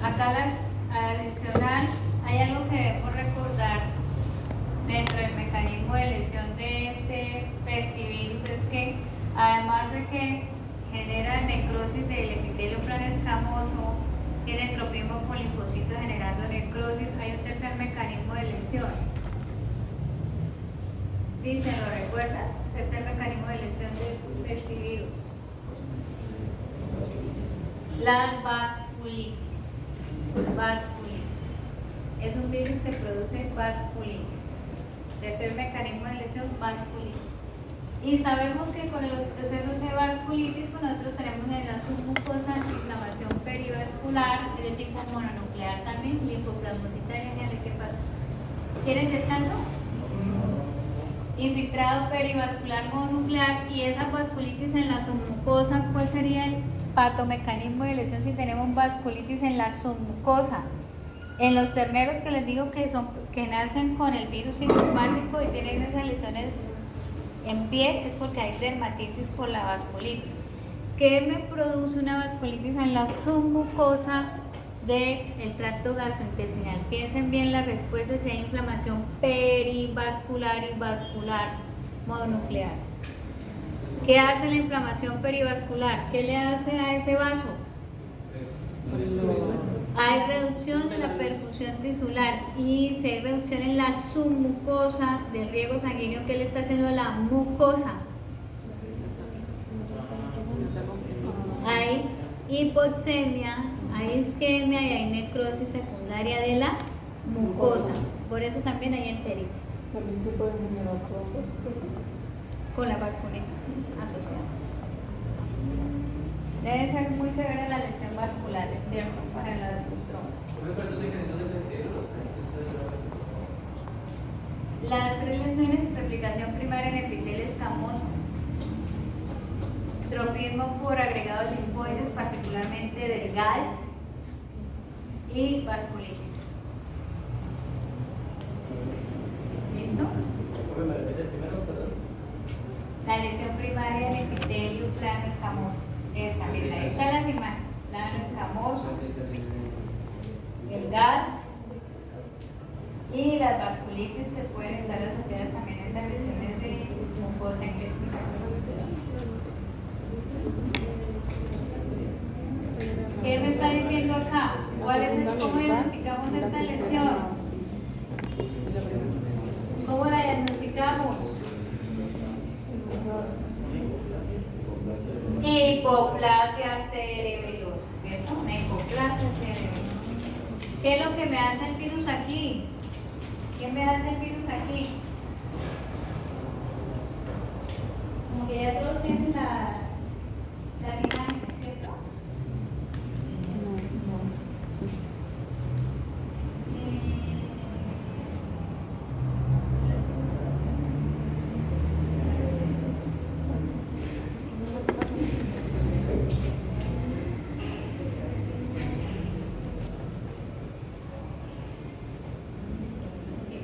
Acá adicional hay algo que debemos recordar dentro del mecanismo de lesión de este pestivirus, es que además de que genera necrosis del epitelio plano escamoso, tiene tropismo con linfocitos generando necrosis, hay un tercer mecanismo de lesión. Dice, ¿lo recuerdas? Tercer mecanismo de lesión de pestivirus. Las vasculitis. Vasculitis. Es un virus que produce vasculitis. Tercer mecanismo de lesión, vasculitis. Y sabemos que con los procesos de vasculitis, pues nosotros tenemos en la submucosa inflamación perivascular, es de tipo mononuclear también, linfoplasmocitaria. ¿Qué pasa? ¿Quieren descanso? Infiltrado perivascular mononuclear, y esa vasculitis en la submucosa, ¿cuál sería el patomecanismo de lesión si tenemos vasculitis en la submucosa? En los terneros que les digo que nacen con el virus sintomático y tienen esas lesiones en piel, es porque hay dermatitis por la vasculitis. ¿Qué me produce una vasculitis en la submucosa del tracto gastrointestinal? Piensen bien la respuesta, si hay inflamación perivascular y vascular mononuclear. ¿Qué hace la inflamación perivascular? ¿Qué le hace a ese vaso? Hay reducción de la perfusión tisular y si hay reducción en la submucosa del riego sanguíneo que le está haciendo a la mucosa. Hay hipoxemia, hay isquemia y hay necrosis secundaria de la mucosa. Por eso también hay enteritis También se puede generar trombos. con la vasculitis asociada. Debe ser muy severa la lesión vascular, ¿cierto? Para las trombos. Las 3 lesiones de replicación primaria en epitelio escamoso, tropismo por agregados linfoides, particularmente del GALT, y vasculitis. ¿Listo? La lesión primaria en epitelio plano escamoso. Esta, miren, ahí están las imágenes. Plano escamoso, el GALT y las vasculitis que pueden estar asociadas también a estas lesiones de mucosa intestinal. ¿Qué me está diciendo acá? ¿Cómo diagnosticamos esta lesión? ¿Cómo la diagnosticamos? Hipoplasia cerebelosa, ¿cierto? Una hipoplasia cerebelosa. ¿Qué es lo que me hace el virus aquí? ¿Qué me hace el virus aquí? Como que ya todos tienen las imágenes, ¿cierto?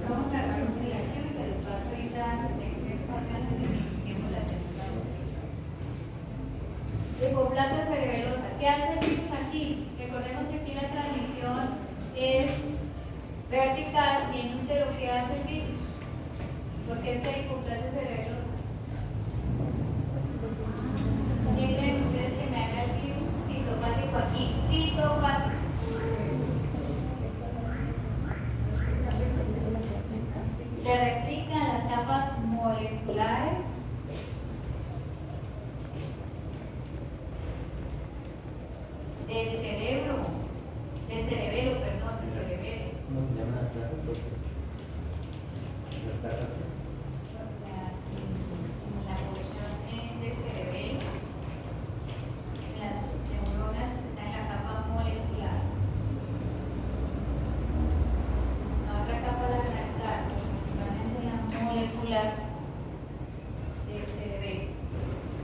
Vamos a agarrar un diario y se los paso ahorita en un espacio antes de que iniciemos la segunda vuelta. Hipoplasia cerebelosa. ¿Qué hace el virus aquí? Recordemos que aquí la transmisión es vertical y en útero, ¿qué hace el virus? Porque esta hipoplasia cerebelosa. ¿Quién creen ustedes que me haga el virus citopático aquí? Citopático. Se replica en las capas moleculares del cerebro, del cerebelo. ¿Cómo se llaman las placas? Las placas. La porción del cerebelo, las neuronas están en la capa molecular. La otra capa la glandular, de la molecular del cerebelo.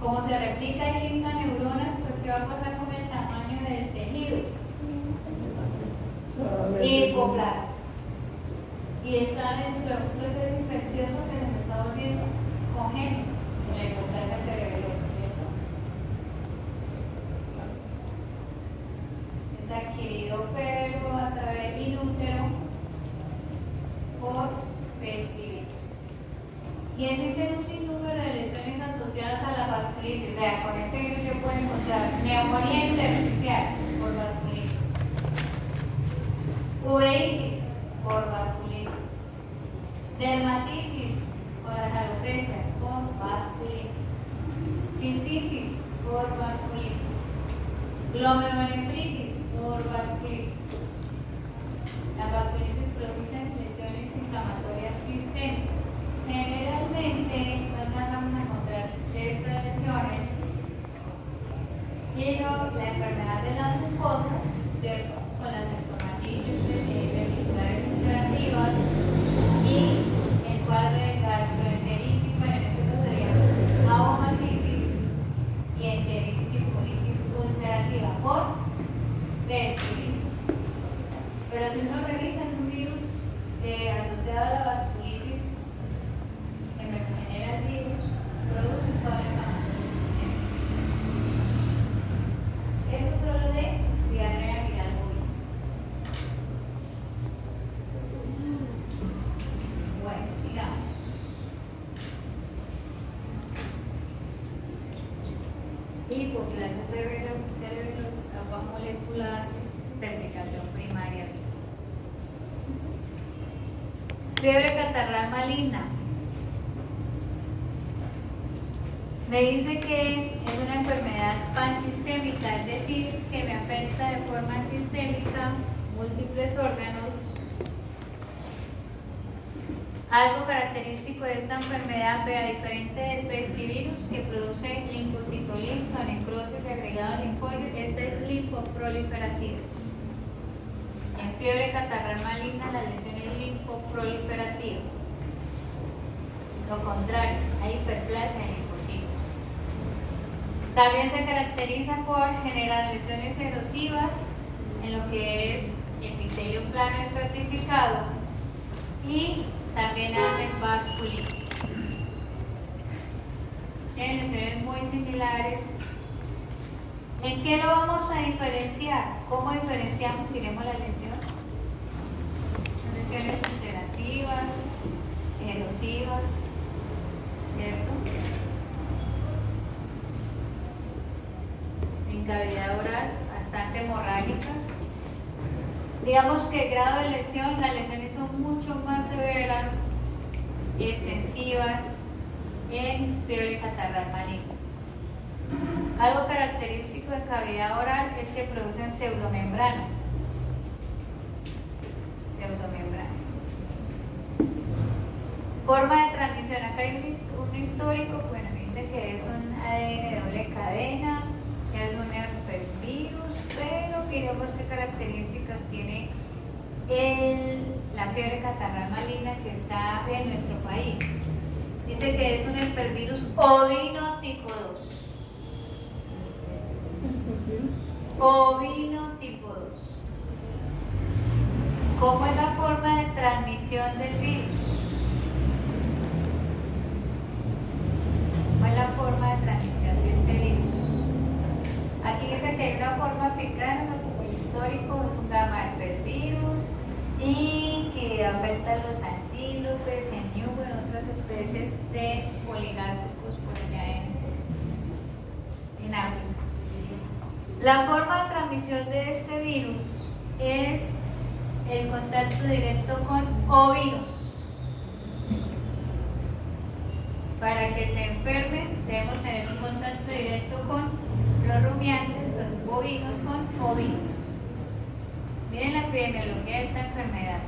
Como se replica y linza neuronas, pues ¿qué va a pasar con el tamaño del tejido? Hipoplasia. Y está dentro de un proceso infeccioso que se está volviendo congénito, la hipoplasia cerebelosa, ¿cierto? Es adquirido pero a través del inútero por vestiditos. Y existen un sinnúmero de lesiones asociadas a la vasculitis. Vean, con este virus yo puedo encontrar neumonía intersticial por vasculitis, uveitis por vasculitis, dermatitis por las alopecias por vasculitis, cistitis por vasculitis, glomerulonefritis por vasculitis. Las vasculitis producen lesiones inflamatorias sistémicas. Generalmente no alcanzamos a encontrar estas lesiones, sino la enfermedad de las mucosas, ¿cierto? Con las estomatitis vesiculares ulcerativas y el cuadro de gastroenteritis, bueno, en este caso sería aomasitis y enteritis y colitis ulcerativa por vestiditos. Pero si uno revisa, es un virus asociado a la vasculitis que me genera el virus, produce un cuadro inflamatorio sistémico. Esto solo de diarrea viral bovina. Bueno, sigamos. Hipoplasia cerebelosa, capa molecular, replicación primaria. Fiebre catarral maligna. Me dice que es una enfermedad pansistémica, es decir, que me afecta de forma sistémica múltiples órganos. Algo característico de esta enfermedad, vea, diferente del pestivirus que produce linfocitolins o necrosis de agregado linfóide, esta es linfoproliferativa. En fiebre catarral maligna la lesión es linfoproliferativa. Lo contrario, hay hiperplasia de linfocitos. También se caracteriza por generar lesiones erosivas en lo que es epitelio plano estratificado y también hacen vasculitis. Tienen lesiones muy similares. ¿En qué lo vamos a diferenciar? ¿Cómo diferenciamos, diremos, la lesión? Son lesiones ulcerativas, erosivas, ¿cierto? En cavidad oral, bastante hemorrágicas. Digamos que el grado de lesión, las lesiones son mucho más severas, extensivas en fiebre catarral maligna. Algo característico de cavidad oral es que producen pseudomembranas. Forma de transmisión, acá hay un histórico, bueno, me dice que es un ADN de doble cadena, que es un herpes virus, pero miremos qué características tiene la fiebre catarral maligna que está en nuestro país. Dice que es un herpesvirus ovino tipo 2. Ovino tipo 2. ¿Cómo es la forma de transmisión del virus? ¿Cuál es la forma de transmisión de este virus? Aquí dice que hay una forma africana, como el histórico, es un gamma herpesvirus y que afecta a los antílopes, en ñugo, en otras especies de poligástricos por allá en África. La forma de transmisión de este virus es el contacto directo con ovinos. Para que se enfermen debemos tener un contacto directo con los rumiantes, los bovinos con ovinos. Miren la epidemiología de esta enfermedad.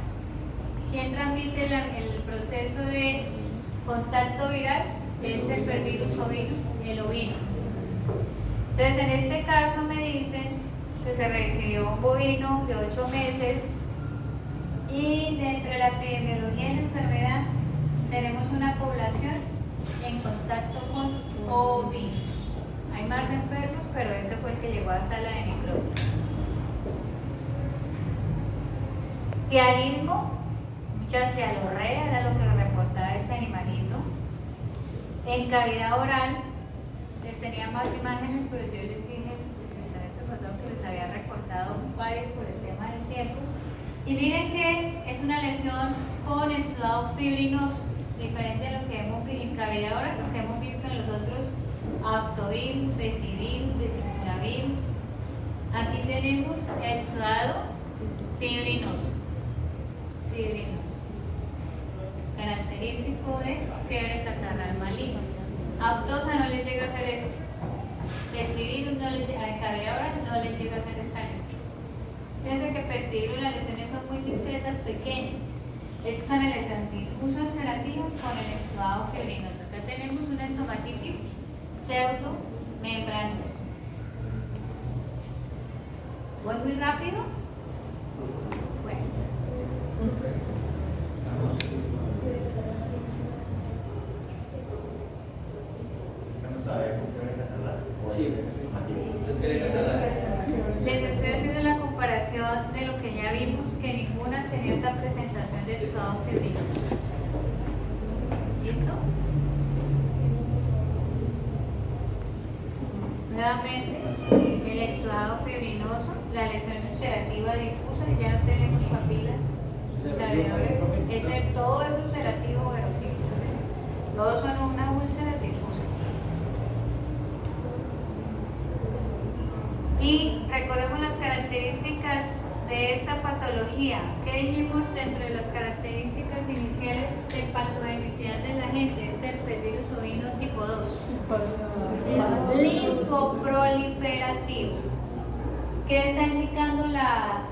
¿Quién transmite el proceso de contacto viral? Este herpesvirus ovino, el ovino. Entonces, en este caso me dicen que se recibió un bovino de 8 meses y dentro de la epidemiología de la enfermedad tenemos una población en contacto con ovinos. Hay más enfermos, pero ese fue el que llegó a sala de necropsia. Tialismo, mucha cialorrea, era lo que reportaba este animalito. En cavidad oral, les tenía más imágenes, pero yo les dije el semestre pasado que les había recortado varias por el tema del tiempo. Y miren que es una lesión con exudado fibrinoso, diferente a lo que hemos visto en cavidad oral, lo que hemos visto en los otros aftovirus, vesivirus, vesiculavirus. Aquí tenemos exudado fibrinoso. Característico de fiebre catarral maligna. Aftosa no les llega a hacer esto. Pestivirus no les llega, a cavidad oral no les llega a hacer esta lesión. Fíjense que pestivirus las lesiones son muy discretas, pequeñas. Esta es una lesión difuso ulcerativa con el exudado fibrinoso. Acá tenemos una estomatitis pseudomembranosa. ¿Voy muy rápido? Bueno. ¿Estamos todavía con fiebre catarral? Sí. Les estoy haciendo la comparación de lo que ya vimos, que ninguna tenía esta presentación de exudado fibrinoso. ¿Listo? Nuevamente, el exudado fibrinoso, la lesión ulcerativa difusa, ya no tenemos papilas. Todo es ulcerativo o erosivo. Todos son una úlcera difusa. Y recordemos las características de esta patología, ¿qué dijimos dentro de las características iniciales de patogenicidad de la gente? Este herpesvirus ovino tipo 2. Linfoproliferativo. ¿Qué está indicando la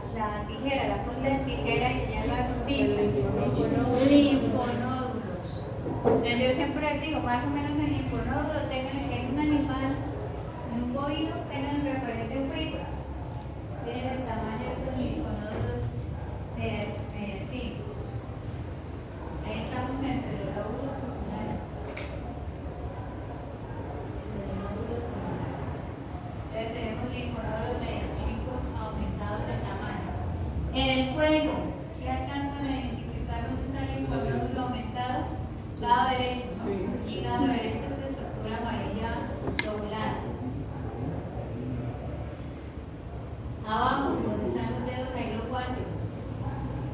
tijera, la punta de tijera que ya las pinzas? Linfonódulos. Entonces yo siempre digo, más o menos el linfonódulo tengan en un animal, en un bovino, tengan el referente en fibra. Tienen el tamaño de esos linfonódulos típicos. Ahí estamos entre los lóbulos oculares. Entonces tenemos linfonódulos mesentericos aumentados de tamaño. En el cuello, ¿qué alcanzan a identificar dónde está el linfonódulo aumentado? Lado derecho, y lado derecho de estructura amarilla doblada. Abajo, donde están los dedos, ahí los guantes.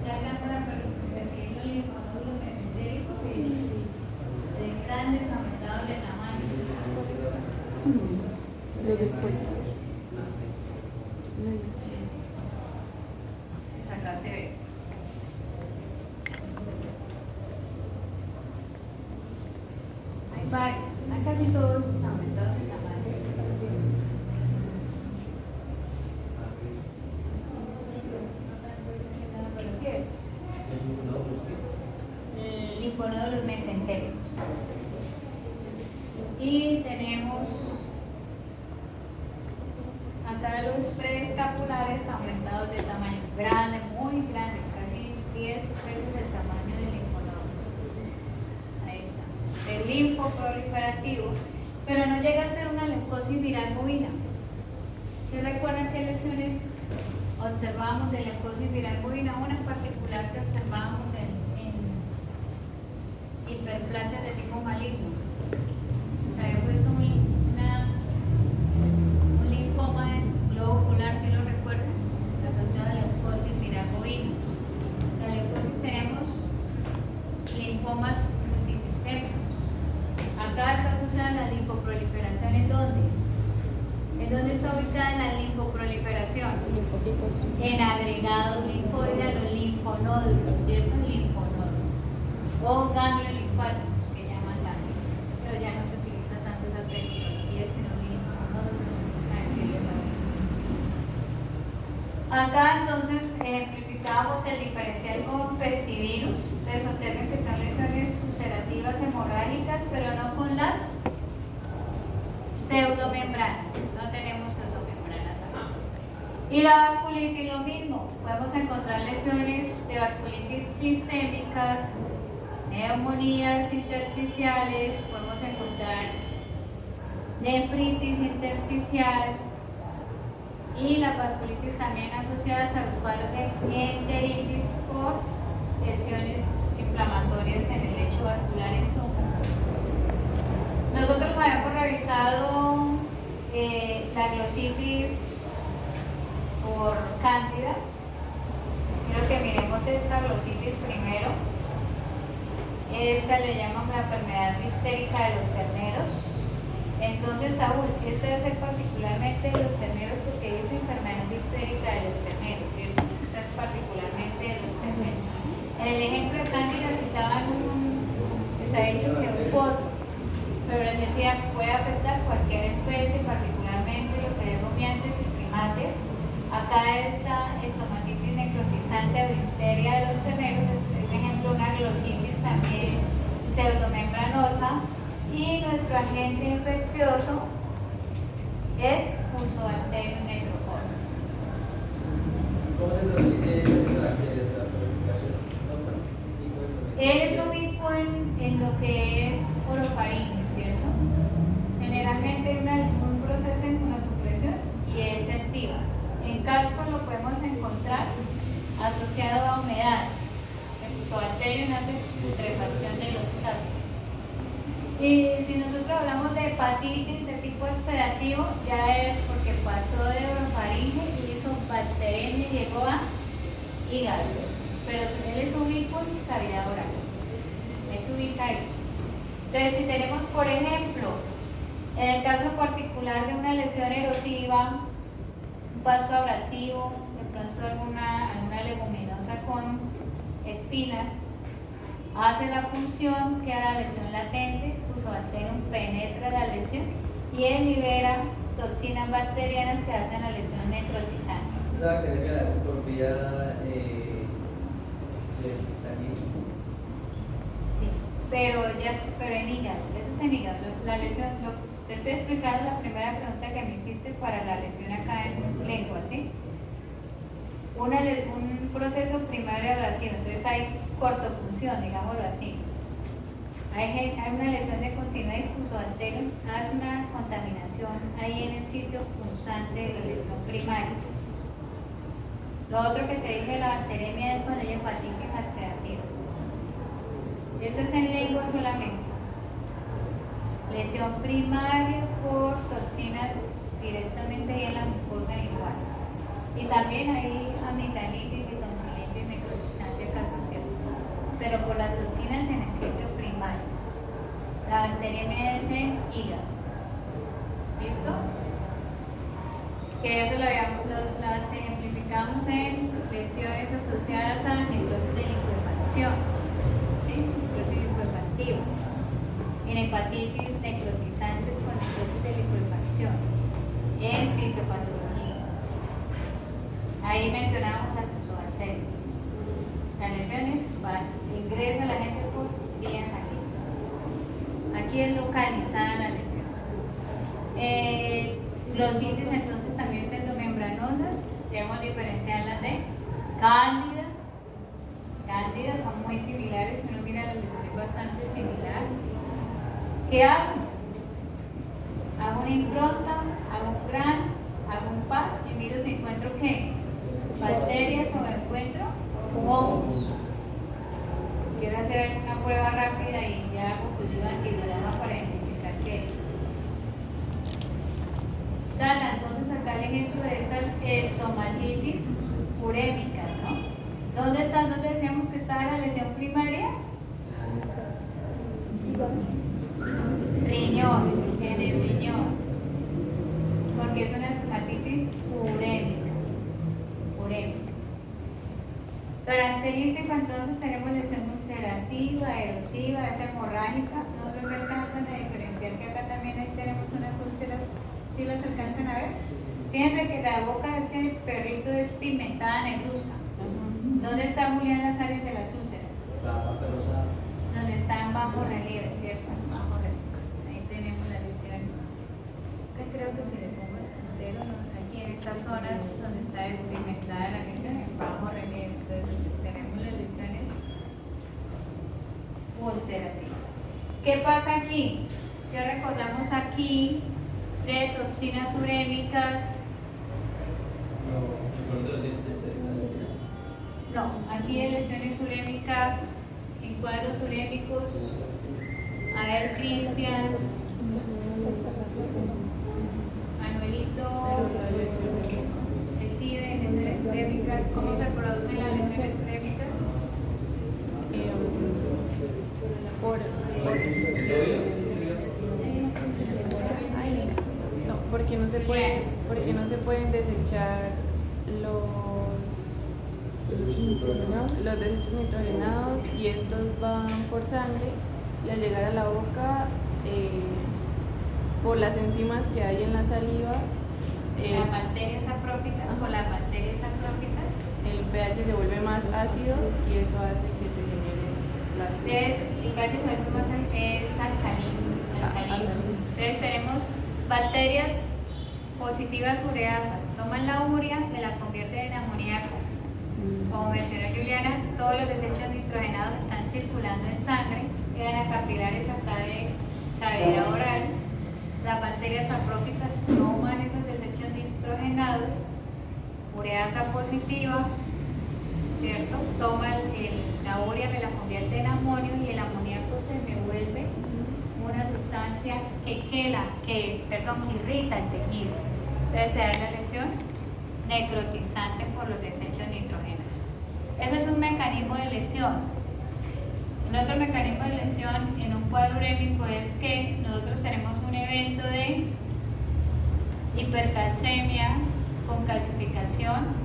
¿Se alcanzan a percibir los linfonódulos mesentéricos? Sí. Se ven grandes, aumentados de tamaño. Lo después. Acá se ve. Hay varios, están casi todos aumentados de tamaño. Pero sí es. Linfonódulos mesentéricos. Y tenemos acá los preescapulares aumentados de tamaño grande, muy grande, casi 10 veces el tamaño del linfonódulo. Ahí está. El linfoproliferativo, pero no llega a ser una leucosis viral bovina. ¿Se recuerdan qué lesiones observamos de leucosis viral bovina? Una en particular que observamos en hiperplasias de tipo maligno. Había puesto un linfoma en globo ocular, si lo recuerdan, asociado a leucosis viral bovina. La leucosis tenemos linfomas multisistémicos. Acá está asociada la linfoproliferación. ¿En dónde? ¿En dónde está ubicada la linfoproliferación? Linfocitos. En agregados linfoides a los linfonódulos, ¿cierto? Linfonódulos. O ganglios linfáticos, que llaman ganglios. Pero ya no se utiliza tanto esa terminología, sino linfonódulos. Acá entonces ejemplificamos el diferencial con pestivirus. Entonces observen que son lesiones ulcerativas hemorrágicas, pero no con las pseudomembranas. No tenemos pseudomembranas acá. Y la vasculitis lo mismo. Podemos encontrar lesiones de vasculitis sistémicas, neumonías intersticiales, podemos encontrar nefritis intersticial y las vasculitis también asociadas a los cuadros de enteritis por lesiones inflamatorias en el lecho vascular en su. Nosotros habíamos revisado la glositis por cándida. Quiero que miremos esta glositis primero. Esta le llaman la enfermedad difterica de los terneros. Entonces, Saúl, esto debe ser particularmente de los terneros porque dice enfermedad difterica de los terneros, ¿cierto? Esta es particularmente de los terneros. En el ejemplo de cándida citaban les ha dicho que un potro, pero les decía que puede afectar cualquier especie, particularmente lo que es rumiantes y primates. Acá está estomatitis necrotizante o difteria de los terneros, es por ejemplo una glositis también pseudomembranosa, y nuestro agente infeccioso es Fusobacterium necroforme. ¿Cómo se transmite esta bacteria de la prolificación? Él es ubicuo en lo que es orofaringe, ¿cierto? Generalmente un proceso de inmunosupresión y es activa. En casco lo podemos encontrar asociado a humedad. El Fusobacterium hace putrefacción de los cascos. Y si nosotros hablamos de hepatitis de tipo oxidativo, ya es porque pasó de orofaringe y hizo bacteremia y llegó a hígado. Pero él es ubicuo en cavidad oral. Es ubica ahí. Entonces, si tenemos, por ejemplo, en el caso particular de una lesión erosiva, un pasto abrasivo, de pronto pronto alguna leguminosa con espinas, hace la punción, queda la lesión latente, Fusobacterium penetra la lesión y él libera toxinas bacterianas que hacen la lesión necrotizante. Esa bacteria que la hace por vía Sí, pero en hígado, eso es en hígado. La lesión, te estoy explicando la primera pregunta que me hiciste para la lesión acá en lengua, ¿sí? Un proceso primario abrasivo, entonces hay cortopunción, digámoslo así. Hay una lesión de continuidad y Fusobacterium hace una contaminación ahí en el sitio punzante de la lesión primaria. Lo otro que te dije, la bacteremia, es cuando hay hepatitis ulcerativa. Esto es en lengua solamente. Lesión primaria por toxinas directamente ahí en la mucosa lingual. Y también hay amigdalitis y tonsilitis necrotizantes asociadas, pero por las toxinas en el sitio primario. La bacteriemia es en hígado. ¿Listo? Que eso las ejemplificamos en lesiones asociadas a necrosis de licuefacción, ¿sí? Necrosis licuefactivas. En hepatitis necrotizantes con necrosis de licuefacción. En fisiopatología. Ahí mencionamos al Fusobacterium. Las lesiones ingresa la gente por vías sanguíneas. Aquí es localizada la lesión. Glositis entonces también siendo membranosas, debemos diferenciarlas de cándida. Cándida son muy similares, si uno mira la lesión es bastante similar. ¿Qué hago? Hago una impronta, hago un gran, hago un PAS y miro si encuentro ¿qué? Bacterias o encuentro hongos. Quiero hacer una prueba rápida y ya hago cultivo antigrama para identificar qué es. Dana, entonces acá el ejemplo de estas estomatitis urémicas, ¿no? ¿Dónde están? ¿Dónde decíamos que estaba la lesión primaria? Riñón, en el riñón, porque es una estomatitis urémica. Característica, entonces tenemos lesión ulcerativa, erosiva, es hemorrágica. No se alcanzan a diferenciar que acá también ahí tenemos unas úlceras, ¿sí las alcanzan a ver? Fíjense que la boca de este perrito es pigmentada negruzca. ¿Dónde están muy bien las áreas de las úlceras? La parte rosada. Donde está en bajo relieve, ¿cierto? Bajo relieve. Ahí tenemos la lesión. Es que creo que si le pongo el puntero, aquí en estas zonas donde está despigmentada la lesión, en bajo relieve. Entonces tenemos las lesiones ulcerativas. ¿Qué pasa aquí? ¿Qué recordamos aquí de toxinas urémicas? No, aquí de lesiones urémicas, en cuadros urémicos. A ver, Cristian, Manuelito, Steven, lesiones urémicas. ¿Cómo se producen las lesiones urémicas? Porque no se pueden desechar los desechos nitrogenados y estos van por sangre y al llegar a la boca por las enzimas que hay en la saliva Las bacterias saprófitas, con las bacterias saprófitas, el pH se vuelve más ácido y eso hace que se genere las el pH se vuelve más es alcalino. Entonces tenemos bacterias positivas ureasas, toman la urea, me la convierten en amoníaco. Como mencionó Juliana, todos los desechos nitrogenados están circulando en sangre, llegan a capilares acá de cavidad oral. Las bacterias saprófitas toman esos desechos nitrogenados, ureasa positiva, ¿cierto? Toma la urea, me la convierte en amonio y el amoníaco se me vuelve una sustancia que irrita el tejido. Entonces se da la lesión necrotizante por los desechos nitrogenados. Eso es un mecanismo de lesión. El otro mecanismo de lesión en un cuadro urémico es que nosotros tenemos un evento de hipercalcemia con calcificación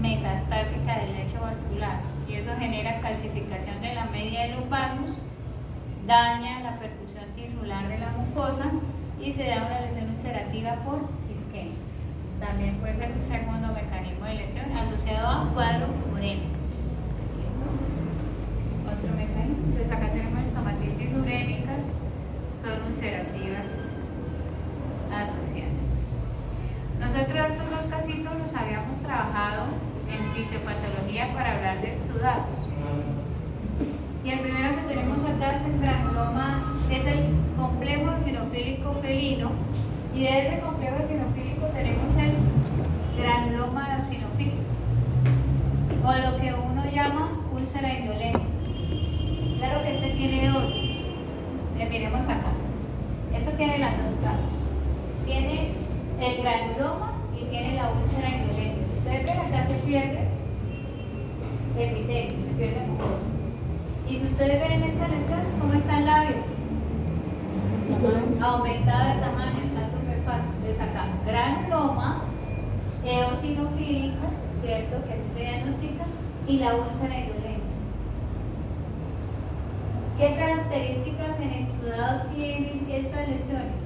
metastásica del lecho vascular y eso genera calcificación de la media de los vasos, daña la perfusión tisular de la mucosa y se da una lesión ulcerativa por isquemia. También puede ser un segundo mecanismo de lesión asociado a cuadro urémico. ¿Listo? Otro mecanismo. Entonces acá tenemos estomatitis urémicas, son ulcerativas asociadas. Nosotros estos dos casitos los habíamos trabajado en fisiopatología para hablar de exudados. Y el primero que tenemos acá es el granuloma, es el complejo eosinofílico felino, y de ese complejo eosinofílico tenemos el granuloma eosinofílico, o lo que uno llama úlcera indolente. Claro que este tiene dos, miremos acá, esto tiene las dos casos, tiene el granuloma y tiene la úlcera indolente. Si ustedes ven acá se pierde epitelio, se pierde mucosa. Y si ustedes ven en esta lesión, ¿cómo está el labio? Aumentado de tamaño, está tumefacto. Entonces acá, granuloma eosinofílico, ¿cierto? Que así se diagnostica, y la úlcera indolente. ¿Qué características en exudado tienen estas lesiones?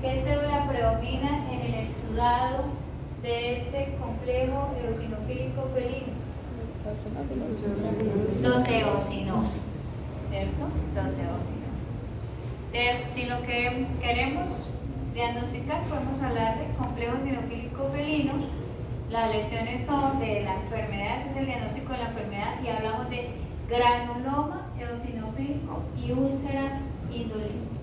¿Qué célula predomina en el exudado de este complejo eosinofílico felino? Los eosinófilos, ¿cierto? Los eosinófilos. Si lo que queremos diagnosticar, podemos hablar de complejo eosinofílico felino. Las lesiones son de la enfermedad, ese es el diagnóstico de la enfermedad, y hablamos de granuloma eosinofílico y úlcera indolente.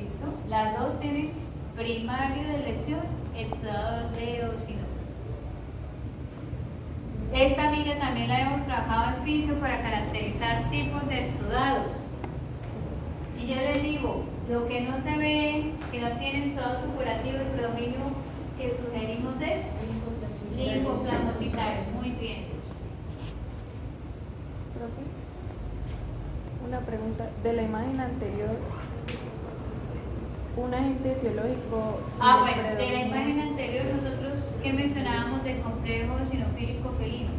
¿Listo? Las dos tienen primario de lesión, exudado de eosinófilos. Esta amiga también la hemos trabajado en fisio para caracterizar tipos de exudados. Y yo les digo, lo que no se ve, que no tienen exudado supurativo, el predominio que sugerimos es linfoplasmocitario, muy bien. Profe, una pregunta. De la imagen anterior, un agente etiológico. Bueno, de la imagen anterior nosotros, ¿qué mencionábamos del complejo eosinofílico felino?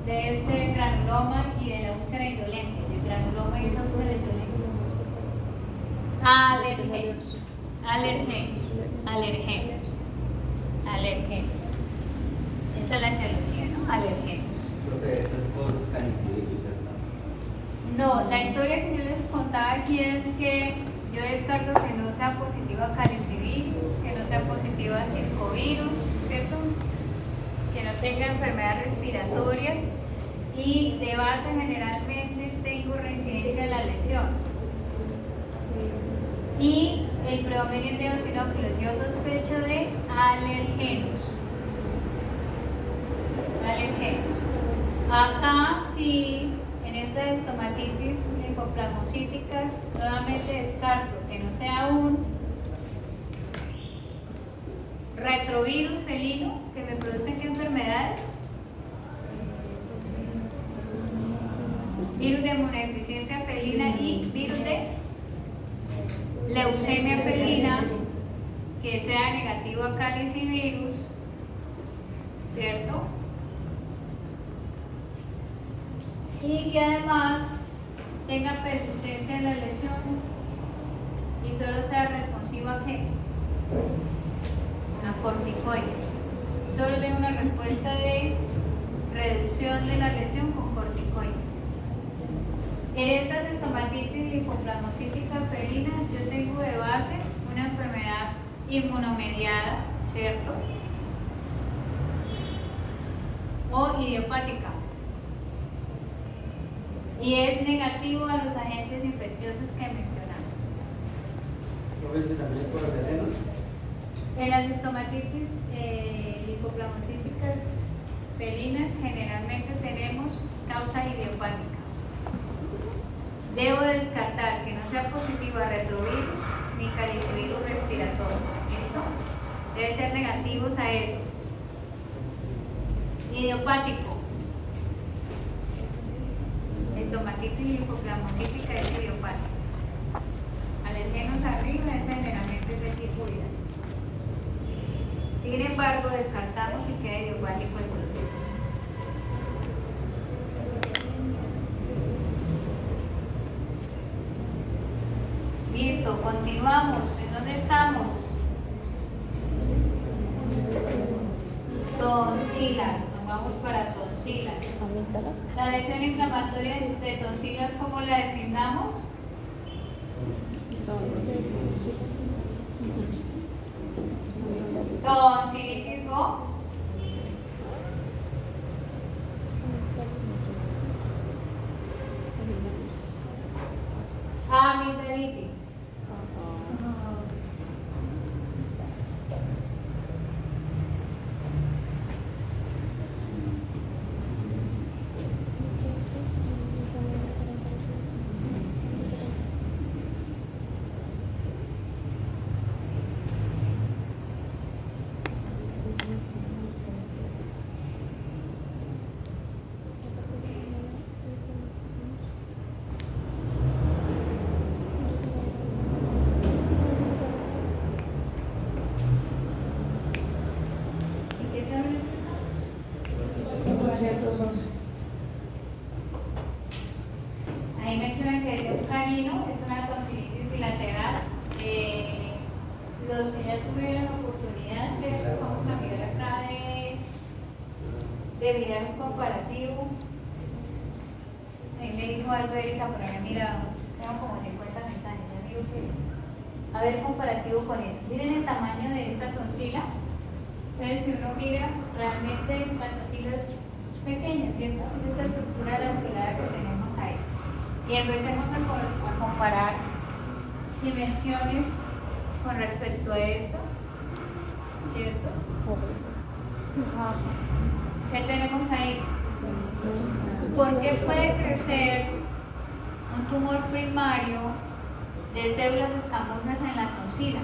De este granuloma y de la úlcera indolente, del granuloma y esa úlcera indolente. Alergenos. Esa es la etiología, ¿no? Alergenos. Profe, eso es por canicilitis, ¿cierto? No, la historia que yo les contaba aquí es que yo descarto que no sea positiva a calicivirus, que no sea positiva a circovirus, ¿cierto? Que no tenga enfermedades respiratorias, y de base generalmente tengo reincidencia en la lesión. Y el predominio de eosinófilos, yo sospecho de alergenos. Acá sí, en estas estomatitis linfoplasmocíticas, nuevamente descarto que no sea un retrovirus felino que me producen qué enfermedades, virus de inmunodeficiencia felina y virus de leucemia felina que sea negativo a calicivirus, ¿cierto? Y que además tenga persistencia en la lesión y solo sea responsivo a ¿qué? A corticoides. Solo tenga una respuesta de reducción de la lesión con corticoides. En estas estomatitis linfoplasmocíticas felinas yo tengo de base una enfermedad inmunomediada, ¿cierto? O idiopática. Y es negativo a los agentes infecciosos que mencionamos. Profesor, también es por alergenos. En las estomatitis linfoplasmocíticas felinas generalmente tenemos causa idiopática. Debo descartar que no sea positivo a retrovirus ni calicivirus respiratorio. ¿Listo? Debe ser negativos a esos. Idiopático. Estomatitis linfoplasmocítica es idiopática. Alergenos arriba, esta generalmente es de tipo viral. Sin embargo, descartamos y queda idiopático el proceso. Listo, continuamos. ¿En dónde estamos? Tonsilas. Nos vamos para tonsilas. La lesión inflamatoria de tonsilas, ¿cómo la designamos? Tonsilitis o amigdalitis. ¿En qué células estamos? 211. Ahí mencionan que es de un canino, es una tonsilitis bilateral. Los que ya tuvieron oportunidad, ¿cierto? Vamos a mirar acá de mirar un comparativo. Ahí me dijo algo Erika, pero no he mirado. Tengo como 50 mensajes, ya digo que es. A ver, comparativo con eso. Miren el tamaño de esta tonsila. Entonces, si uno mira, realmente la tonsila es pequeña, ¿cierto? Es esta estructura lanceolada que tenemos ahí. Y empecemos a comparar dimensiones con respecto a esto, ¿cierto? ¿Qué tenemos ahí? ¿Por qué puede crecer un tumor primario de células escamosas en la tonsila?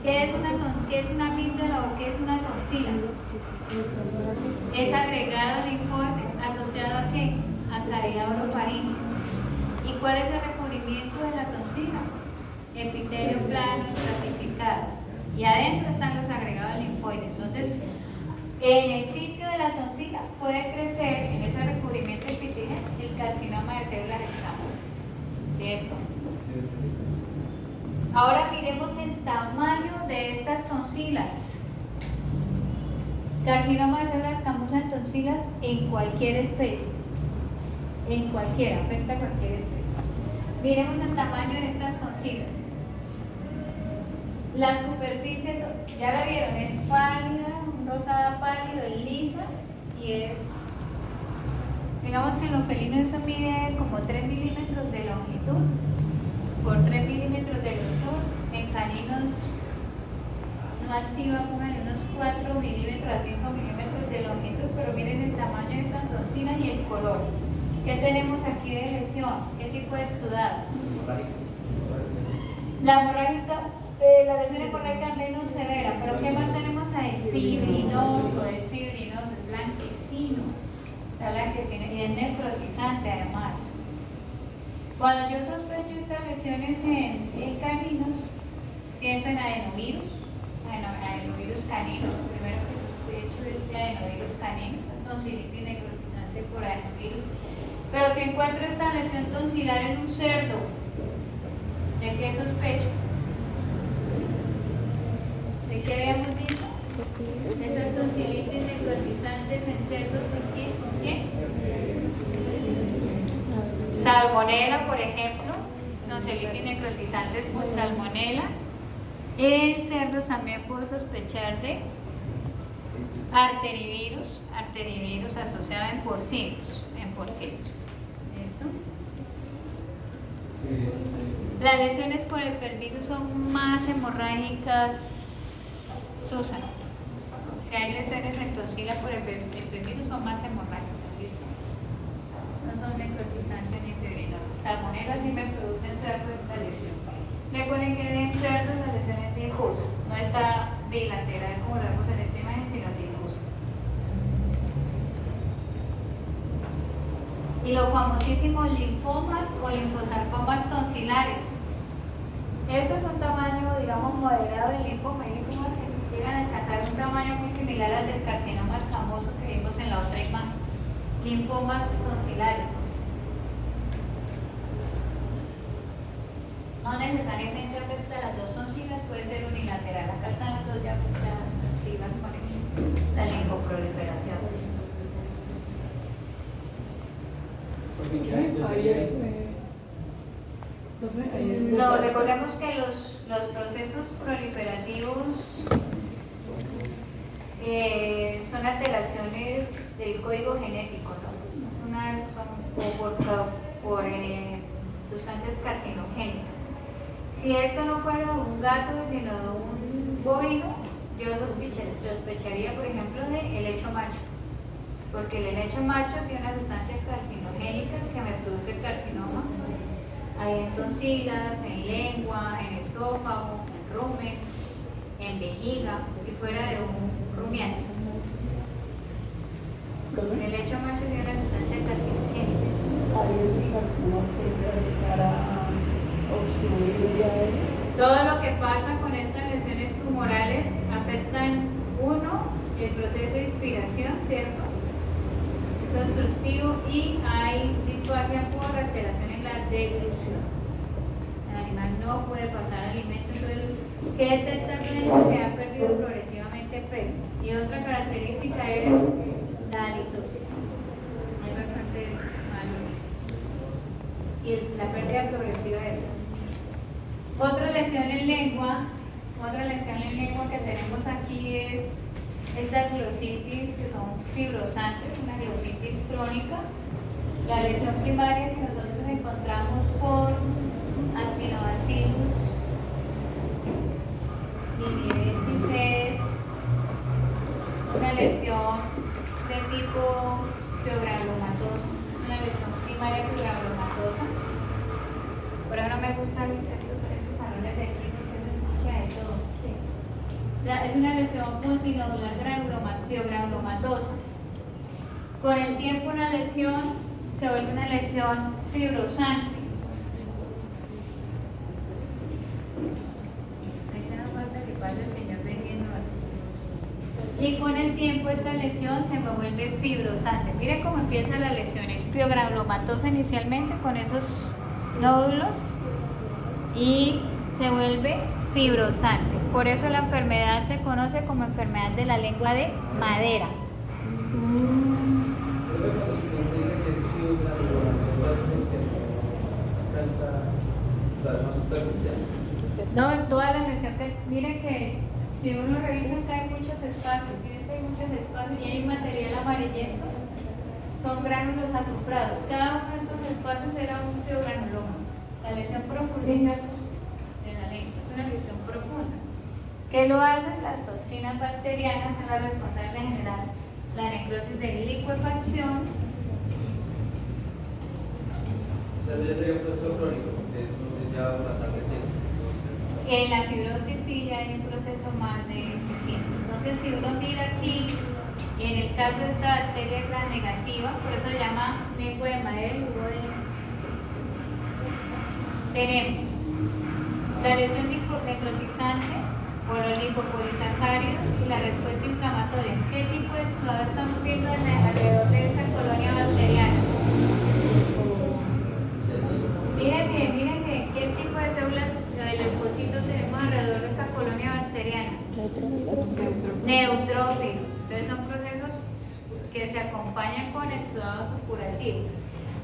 ¿Qué es una amígdala o qué es una tonsila? Es agregado linfoide asociado a qué? A cavidad orofaringea. ¿Y cuál es el recubrimiento de la tonsila? Epitelio plano estratificado. Y adentro están los agregados linfoides. Entonces, en el sitio de la tonsila puede crecer, en ese recubrimiento epitelial, el carcinoma de células escamosas. ¿Cierto? Ahora miremos el tamaño de estas tonsilas. Carcinoma de células escamosas en tonsilas en cualquier especie. En cualquiera, afecta a cualquier especie. Miremos el tamaño de estas tonsilas. La superficie, ya la vieron, es pálida, un rosada pálido, es lisa y es, digamos que en los felinos eso mide como 3 milímetros de longitud por 3 milímetros de grosor. En caninos no activa como de unos 4 milímetros a 5 milímetros de longitud, pero miren el tamaño de estas tonsilas y el color. ¿Qué tenemos aquí de lesión? ¿Qué tipo de exudado? La hemorrágica, la lesión hemorrágica es menos severa, pero ¿qué más tenemos ahí? Fibrinoso, es blanquecino, está blanquecino y es necrotizante además. Cuando yo sospecho estas lesiones en caninos, pienso en adenovirus caninos, primero que sospecho es de adenovirus caninos, es tonsilitis necrotizante por adenovirus. Pero si encuentro esta lesión tonsilar en un cerdo, ¿de qué sospecho? ¿De qué habíamos dicho? Estas tonsilitis necrotizantes en cerdos, ¿con quién? Salmonela, por ejemplo, tonsilitis necrotizantes por salmonela. En cerdos también puedo sospechar de arterivirus asociado en porcinos. ¿Listo? Las lesiones por el pervirus son más hemorrágicas, Susan. Si hay lesiones en tonsila por el pervirus son más hemorrágicas, ¿listo? No son necrotizantes ni fibrinosas. Salmonella sí me produce en cerdos esta lesión. Recuerden que en cerdos la lesión es difusa, no está bilateral como lo vemos en esta imagen, sino difusa. Y los famosísimos linfomas o linfosarcomas tonsilares. Este es un tamaño, digamos, moderado de linfoma. Hay linfomas que llegan a alcanzar un tamaño muy similar al del carcinoma escamoso que vimos en la otra imagen. Linfomas tonsilarios. No necesariamente afecta a las dos tonsilas, puede ser unilateral. Acá están las dos ya activas con la linfoproliferación. Ahí es, profe, ahí es No, recordemos que los procesos proliferativos son alteraciones del código genético, ¿no? Son por sustancias carcinogénicas. Si esto no fuera un gato, sino un bovino, yo sospecharía, por ejemplo, de helecho macho, porque el helecho macho tiene una sustancia carcinogénica que me produce carcinoma. Hay en tonsilas, en lengua, en esófago, en rumen, en vejiga y fuera de un rumiante. El helecho macho tiene una sustancia carcinogénica. Ahí esos carcinomas pueden llegar a obstruir ya Todo lo que pasa con estas lesiones tumorales afectan, uno, el proceso de inspiración, ¿cierto? Es obstructivo y hay disfagia por alteración en la deglución. El animal no puede pasar alimento, entonces que detecta que ha perdido progresivamente peso. Y otra característica es la alisopsia. Hay bastante malo. Y la pérdida progresiva de peso. Otra lesión en lengua que tenemos aquí es estas glositis que son fibrosantes, una glositis crónica. La lesión primaria que nosotros encontramos por Actinobacillus linearis es una lesión de tipo fibromatoso, una lesión primaria fibromatosa. Por ahora no me gustan estos salones de aquí porque se escucha de todo. Es una lesión multinodular fibromatosa. Con el tiempo una lesión se vuelve una lesión fibrosante. Ahorita no falta que pase el señor vendiendo algo. Y con el tiempo esta lesión se me vuelve fibrosante. Mire cómo empieza la lesión, es fibromatosa inicialmente con esos nódulos y se vuelve fibrosante. Por eso la enfermedad se conoce como enfermedad de la lengua de madera. No, en toda la lesión, mire que si uno revisa acá hay muchos espacios, ¿sí? Hay muchos espacios y hay un material amarillento, son gránulos azufrados. Cada uno de estos espacios era un fibrogranuloma. La lesión profundiza de la lengua, es una lesión profunda. ¿Qué lo hacen? Las toxinas bacterianas son las responsables de generar la necrosis de licuefacción. O sea, ya sería un proceso crónico, porque es ya bastante tiempo. En la fibrosis sí ya hay un proceso más de tiempo. Entonces, si uno mira aquí, en el caso de esta bacteria gram negativa, por eso se llama lengua de madera, tenemos la lesión necrotizante por los lipopolisacáridos y la respuesta inflamatoria. ¿Qué tipo de exudado estamos viendo alrededor de esa colonia bacteriana? Miren bien, ¿qué tipo de células de leucocitos tenemos alrededor de esa colonia bacteriana? Neutrófilos. Entonces son procesos que se acompañan con exudado supurativo.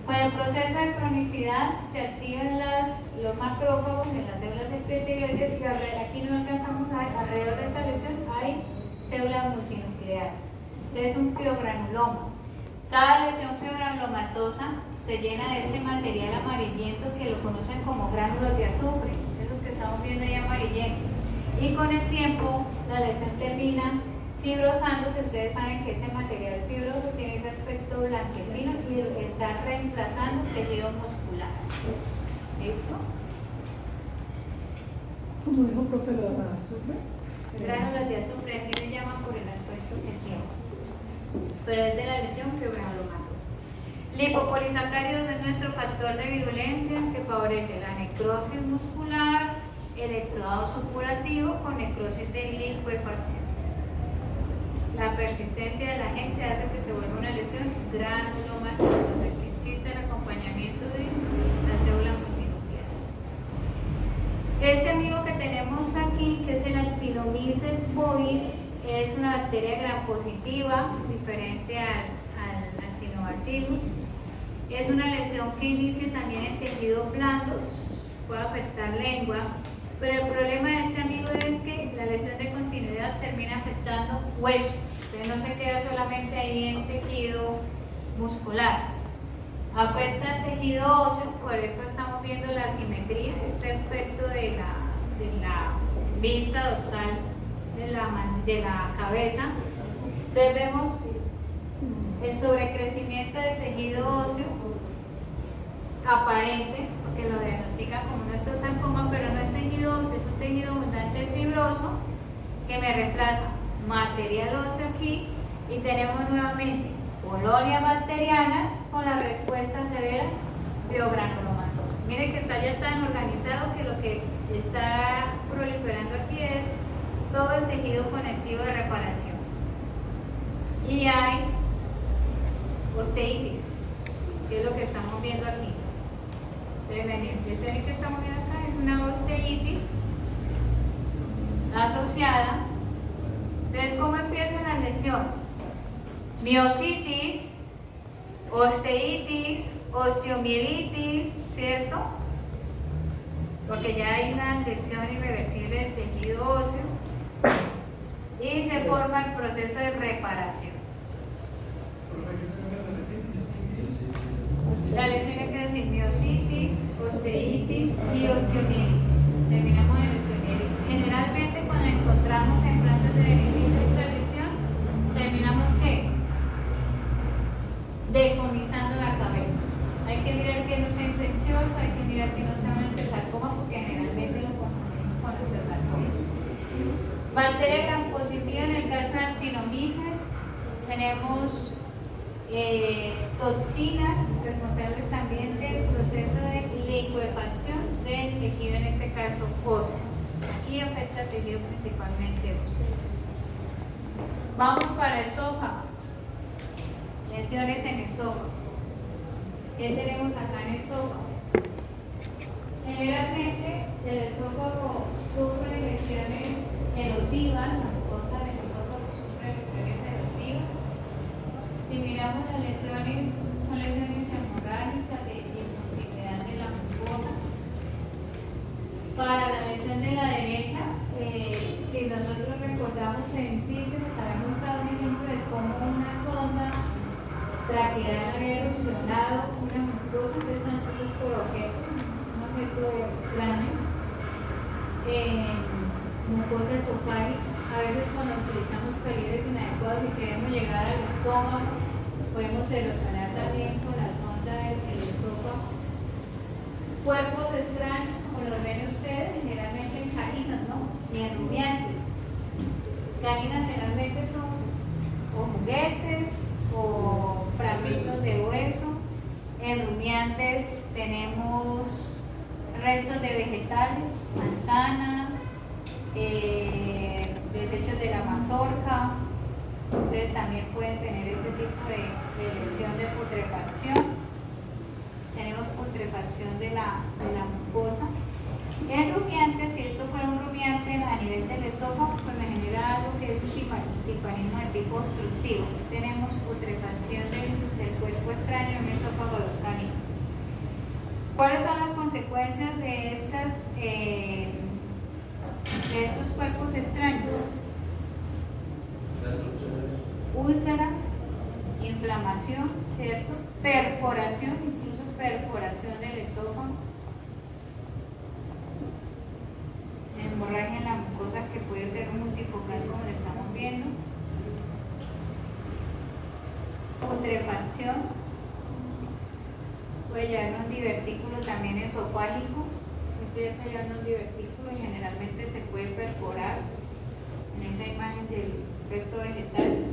Con el proceso de cronicidad se activan los macrófagos en las células epiteliales y aquí no alcanzamos a ver, alrededor de esta lesión hay células multinucleares. Entonces es un fibrogranuloma. Cada lesión fibrogranulomatosa se llena de este material amarillento que lo conocen como gránulos de azufre, esos que estamos viendo ahí amarillentos. Y con el tiempo la lesión termina fibrosándose. Ustedes saben que ese material fibroso tiene ese aspecto blanquecino y está reemplazando tejido muscular. ¿Listo? Como dijo profe, lo de azufre. Gránulos de azufre, así le llaman por el aspecto que tiene. Pero es de la lesión fibrogranulomatosa. Lipopolisacáridos es nuestro factor de virulencia que favorece la necrosis muscular, el exudado supurativo con necrosis de licuefacción. La persistencia de la gente hace que se vuelva una lesión granulomatosa, o sea que existe el acompañamiento de las células multinucleares. Este amigo que tenemos aquí, que es el Actinomyces bovis, es una bacteria gram positiva, diferente al Actinobacillus. Es una lesión que inicia también en tejidos blandos, puede afectar lengua, pero el problema de este amigo es que la lesión de continuidad termina afectando hueso, entonces no se queda solamente ahí en tejido muscular, afecta el tejido óseo, por eso estamos viendo la asimetría, este aspecto de la vista dorsal de la cabeza. Entonces vemos el sobrecrecimiento del tejido óseo aparente, porque lo diagnostican como un osteosarcoma, pero no es tejido óseo, es un tejido abundante fibroso que me reemplaza material óseo aquí, y tenemos nuevamente colonias bacterianas con la respuesta severa biogranulomatosa. Miren que está ya tan organizado que lo que está proliferando aquí es todo el tejido conectivo de reparación. Y hay osteitis, que es lo que estamos viendo aquí. Entonces la lesión que estamos viendo acá es una osteitis asociada. Entonces, ¿cómo empieza la lesión? Miositis, osteitis, osteomielitis, ¿cierto? Porque ya hay una lesión irreversible del tejido óseo y se forma el proceso de reparación. La lesión hay que decir miositis, osteitis y osteomielitis. Terminamos en osteomielitis. Generalmente cuando encontramos en plantas de beneficio esta lesión, terminamos ¿qué? Decomisando la cabeza. Hay que mirar que no sea infecciosa, hay que mirar que no sea un osteosarcoma, porque generalmente lo confundimos con osteosarcomas. Bacteria gram positiva en el caso de Actinomyces, tenemos toxinas responsables también del proceso de licuefacción del tejido, en este caso óseo. Aquí afecta el tejido principalmente óseo. Vamos para esófago. Lesiones en esófago. ¿Qué tenemos acá en esófago? Generalmente el esófago sufre lesiones erosivas, la mucosa del esófago sufre lesiones erosivas. Si miramos las lesiones, son lesiones hemorrágicas de discontinuidad de la mucosa. Para la lesión de la derecha, si nosotros recordamos en física, les había mostrado un ejemplo de cómo una sonda traqueal había erosionado una mucosa, que son entonces por objetos, un objeto extraño, mucosa esofágica. A veces cuando utilizamos calibres inadecuados y queremos llegar al estómago, podemos erosionar también con la sonda del esófago. Cuerpos extraños, como los ven ustedes, generalmente en caninos, ¿no? Y en rumiantes. Caninas generalmente son o juguetes o fragmentos de hueso. En rumiantes tenemos restos de vegetales, manzanas, desechos de la mazorca. Entonces también pueden tener ese tipo de lesión de putrefacción. Tenemos putrefacción de la mucosa. En rumiantes, si esto fuera un rumiante a nivel del esófago, pues me genera algo que es un timpanismo de tipo obstructivo. Tenemos putrefacción del cuerpo extraño en un esófago de un canino. ¿Cuáles son las consecuencias de estos cuerpos extraños? Úlcera, inflamación, ¿cierto? Perforación, incluso perforación del esófago. Hemorragia en la mucosa que puede ser multifocal, como le estamos viendo. Putrefacción. Puede llevarnos un divertículo también esofágico. Este ya está llevando un divertículo y generalmente se puede perforar en esa imagen del resto vegetal.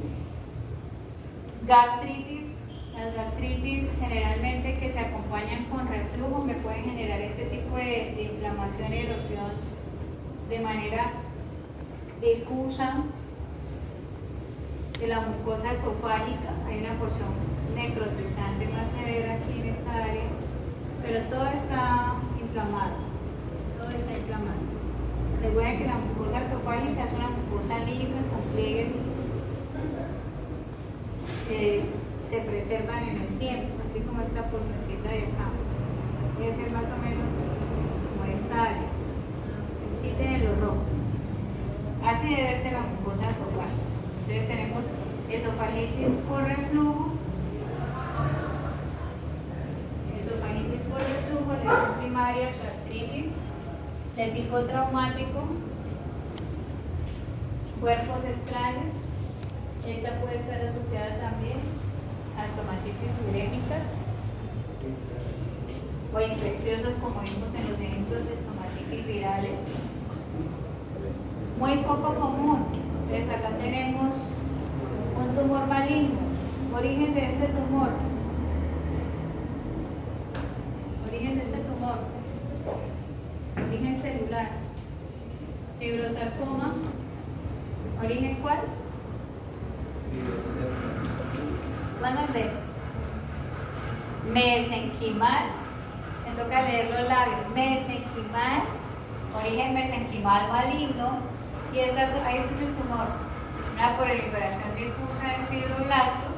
Gastritis. Las gastritis generalmente que se acompañan con reflujo me pueden generar este tipo de inflamación y erosión de manera difusa de la mucosa esofágica. Hay una porción necrotizante más severa aquí en esta área, pero todo está inflamado, todo está inflamado. Recuerden que la mucosa esofágica es una mucosa lisa con pliegues que se preservan en el tiempo, así como esta porcioncita de acá. Debe ser más o menos como esta área. Quiten el rojo. Así debe ser la mucosa esofágica. Entonces tenemos esofagitis por reflujo, lesión primaria, gastritis de tipo traumático, cuerpos extraños. Esta puede estar asociada también a estomatitis urémicas o infecciosas, como vimos en los ejemplos de estomatitis virales. Muy poco común. Entonces acá tenemos un tumor maligno. Origen de este tumor. Origen celular. Fibrosarcoma. ¿Origen cuál? Van a ver. Mesenquimal. Me toca leer los labios. Mesenquimal. Origen mesenquimal maligno. Y ahí este es el tumor. Una proliferación difusa de fibroblastos.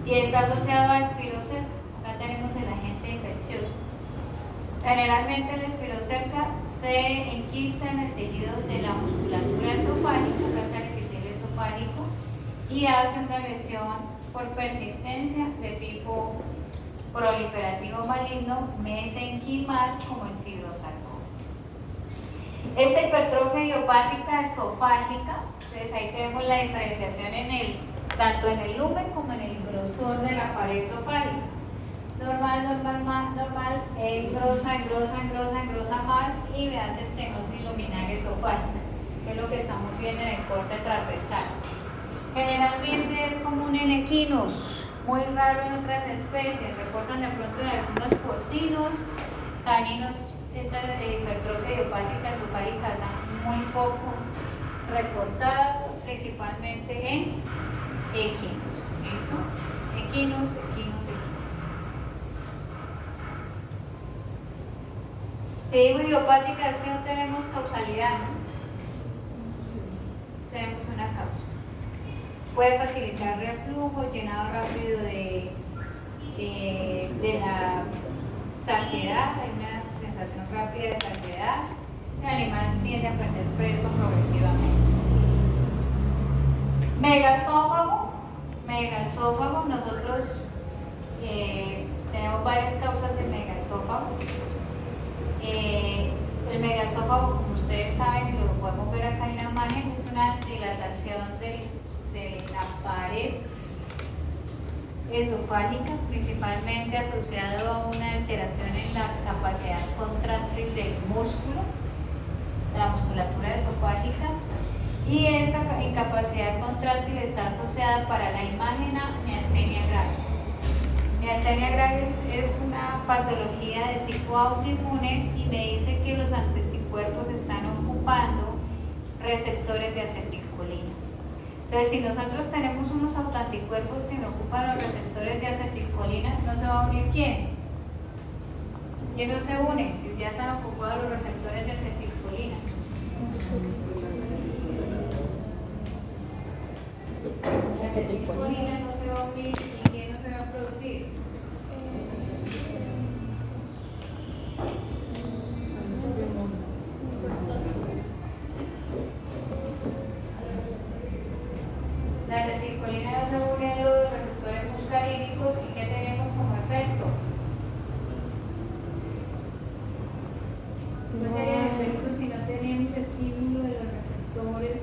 Y está asociado a espirocerca. Acá tenemos el agente infeccioso. Generalmente el espirocerca se enquista en el tejido de la musculatura esofágica, acá está el epitelio esofágico, y hace una lesión por persistencia de tipo proliferativo maligno, mesenquimal, como el fibrosarcoma. Esta hipertrofia idiopática esofágica, entonces ahí tenemos la diferenciación tanto en el lumen como en el grosor de la pared esofágica. Normal, engrosa más y veas estenosis luminal esofágica, que es lo que estamos viendo en el corte trapezal. Generalmente es común en equinos, muy raro en otras especies. Reportan de pronto en algunos porcinos, caninos. Esta hipertrofia idiopática esofágica está muy poco reportada, principalmente en equinos. ¿Listo? Equinos. Si digo idiopática es que no tenemos causalidad, ¿no? Tenemos una causa. Puede facilitar reflujo, llenado rápido de la saciedad, hay una sensación rápida de saciedad. El animal tiende a perder peso progresivamente. Megaesófago, nosotros tenemos varias causas de megaesófago. El megaesófago, como ustedes saben, y lo podemos ver acá en la imagen, es una dilatación de la pared esofágica, principalmente asociado a una alteración en la capacidad contráctil del músculo, de la musculatura esofágica, y esta incapacidad contráctil está asociada para la imagen a miastenia gravis. Miastenia gravis es una patología de tipo autoinmune y me dice que los anticuerpos están ocupando receptores de acetilcolina. Entonces, si nosotros tenemos unos autoanticuerpos que no ocupan los receptores de acetilcolina, ¿no se va a unir quién? ¿Quién no se une? Si ya están ocupados los receptores de acetilcolina. La acetilcolina no se va a unir y ¿quién no se va a producir? La acetilcolina no se une a los receptores muscarínicos y ¿qué tenemos como efecto? ¿Cuál sería el efecto si no tenemos estímulo de los receptores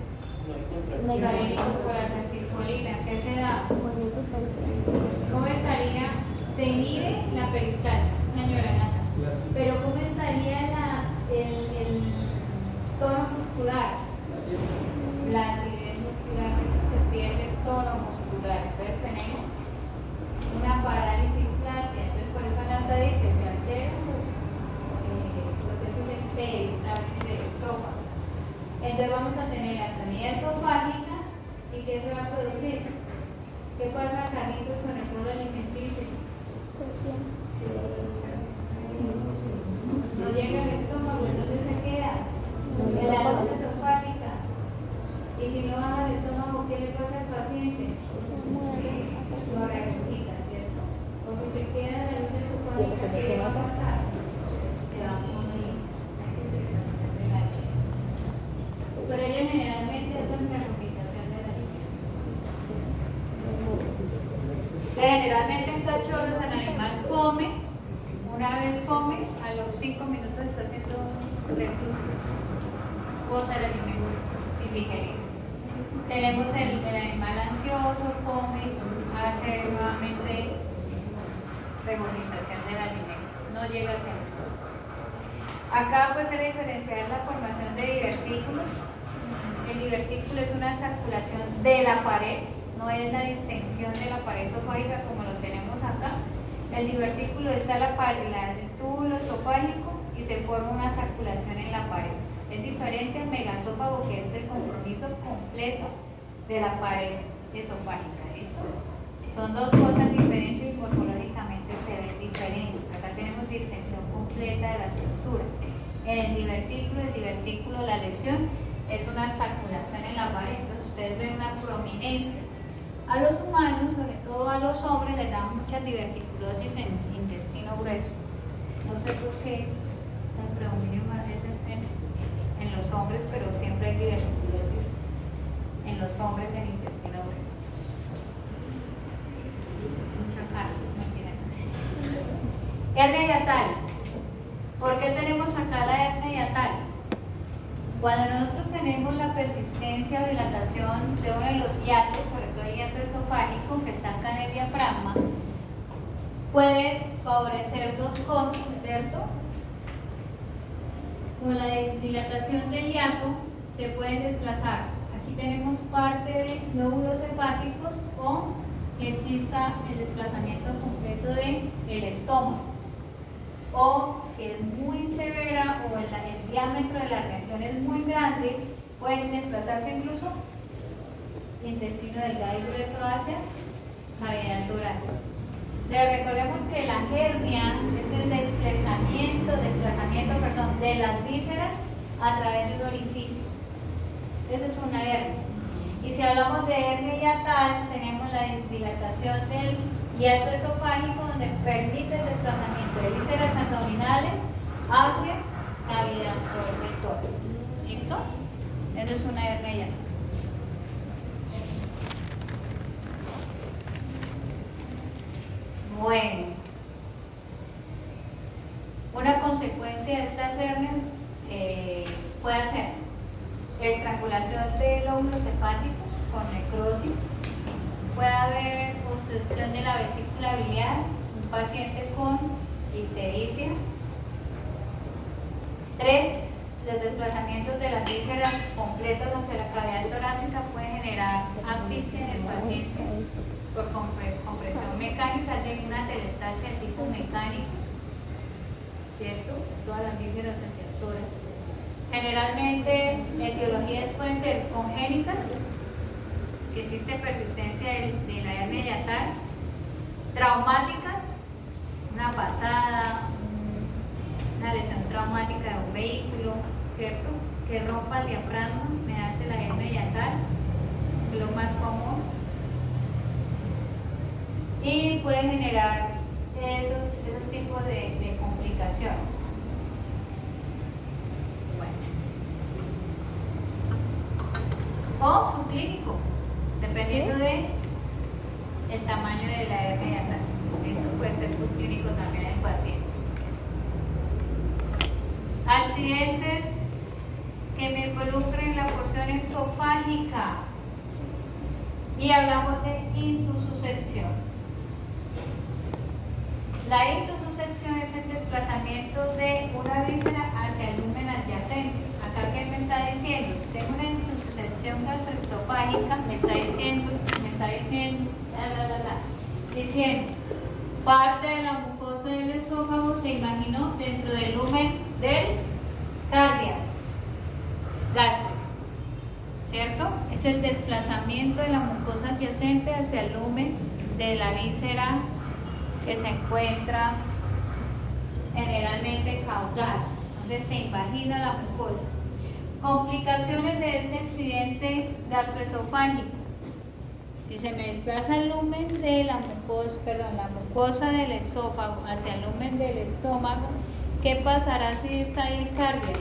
muscarínicos por la acetilcolina? ¿Qué se da? Entonces vamos a tener atonía esofágica y ¿qué se va a producir? ¿Qué pasa, Carlitos, con el bolo alimenticio? No llega al estómago, entonces se queda en la atonía esofágica. Y si no baja el estómago, ¿qué le pasa al paciente? Lo regurgita, ¿cierto? O si se queda en la luz esofágica, ¿qué le va a pasar? Se va a morir. Pero ellos generalmente hacen regurgitación de la leche. Generalmente en cachorros el animal come, una vez come, a los 5 minutos está haciendo reflujo, bota el alimento sin digerir. Tenemos el animal ansioso, come, hace nuevamente regurgitación del alimento, no llega a hacer esto. Acá pues se le diferenciar la formación de divertículos. El divertículo es una circulación de la pared, no es la distensión de la pared esofágica como lo tenemos acá. El divertículo está la pared, el túbulo esofágico y se forma una circulación en la pared. Es diferente al megasófago, que es el compromiso completo de la pared esofágica. ¿Listo? Son dos cosas diferentes y morfológicamente se ven diferentes. Acá tenemos distensión completa de la estructura. En el divertículo, la lesión es una circulación en la pared. Entonces ustedes ven una prominencia. A los humanos, sobre todo a los hombres, les da mucha diverticulosis en intestino grueso. No sé por qué el predominio más es en los hombres, pero siempre hay diverticulosis en los hombres en intestino grueso. Mucha carne, no tienen así. Hernia yatal. ¿Por qué tenemos acá la hernia yatal? Cuando nosotros tenemos la persistencia o dilatación de uno de los hiatos, sobre todo el hiato esofágico que está acá en el diafragma, puede favorecer dos cosas, ¿cierto? Con la dilatación del hiato se pueden desplazar. Aquí tenemos parte de lóbulos hepáticos o que exista el desplazamiento completo del estómago. O si es muy severa o el diámetro de la reacción es muy grande, pueden desplazarse incluso intestino delgado y grueso hacia cavidad torácica. Recordemos que la hernia es el desplazamiento de las vísceras a través de un orificio. Eso es una hernia. Y si hablamos de hernia yatal, tenemos la dilatación del hiato esofágico, donde permite el desplazamiento de vísceras abdominales hacia cavidad del tórax. ¿Listo? Eso es una hernia yatal. Bueno, una consecuencia de estas hernias puede ser estrangulación de lóbulos hepáticos con necrosis, puede haber obstrucción de la vesícula biliar, un paciente con ictericia. 3. Los desplazamientos de las vísceras completos hacia la cavidad torácica pueden generar asfixia en el paciente por compresión mecánica de una telestasia de tipo mecánico, ¿cierto? Todas las vísceras hacia el tórax. Generalmente, etiologías pueden ser congénitas, que existe persistencia de la hernia yatal, traumáticas, una patada, una lesión traumática de un vehículo, ¿cierto? Que rompa el diafragma, me hace la hernia yatal, que es lo más común. Y puede generar esos tipos de complicaciones. Bueno. O subclínico, dependiendo de el tamaño de la hernia yatal. Eso puede ser subclínico también en el paciente. Accidentes que me involucren la porción esofágica. Y hablamos de intususección. La intususección es el desplazamiento de una víscera hacia el lumen adyacente. Acá, ¿qué me está diciendo? Si tengo una intususección gastroesofágica, me está diciendo, diciendo, parte de la mucosa del esófago se imaginó dentro del lumen del cardias gástrico. es el desplazamiento de la mucosa adyacente hacia el lumen de la víscera que se encuentra generalmente caudal. Entonces se invagina la mucosa. Complicaciones de este accidente gastroesofágico. Si se me desplaza el lumen de la mucosa del esófago hacia el lumen del estómago, ¿qué pasará si está ahí cardias?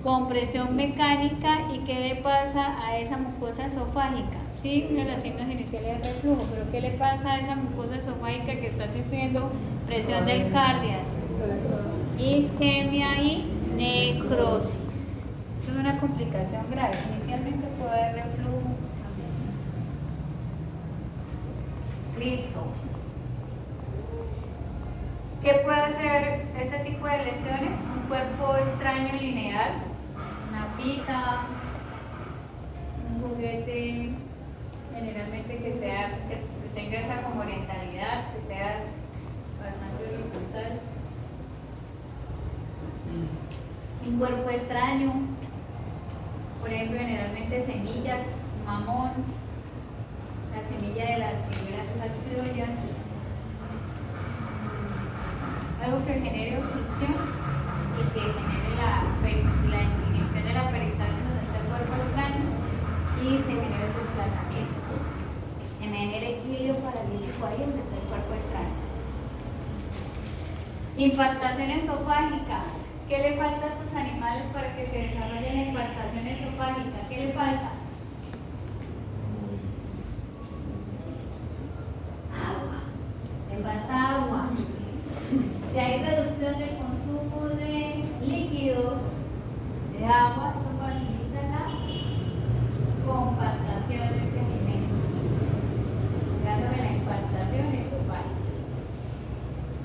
Compresión mecánica. ¿Y qué le pasa a esa mucosa esofágica? Sí, una de las signos iniciales de reflujo, pero ¿qué le pasa a esa mucosa esofágica que está sufriendo presión del cardias? Isquemia y necrosis. Es una complicación grave. Inicialmente puede haber reflujo. Listo. ¿Qué puede hacer este tipo de lesiones? Un cuerpo extraño lineal, una pita, un juguete generalmente que tenga esa como orientalidad, que sea bastante horizontal. Un cuerpo extraño, por ejemplo, generalmente semillas, mamón, la semilla de las ciruelas, esas criollas, algo que genere obstrucción y que genere la inhibición de la peristalsis donde está el cuerpo extraño y se genere el desplazamiento, que me genere equilibrio paralítico ahí donde está el cuerpo extraño. Impactación esofágica. ¿Qué le falta a estos animales para que se desarrollen impactación esofágica? ¿Qué le falta? Agua. Le falta agua. Si hay reducción del consumo de líquidos, de agua, eso facilita la compactación de ese alimento, dándole la impactación esofágica.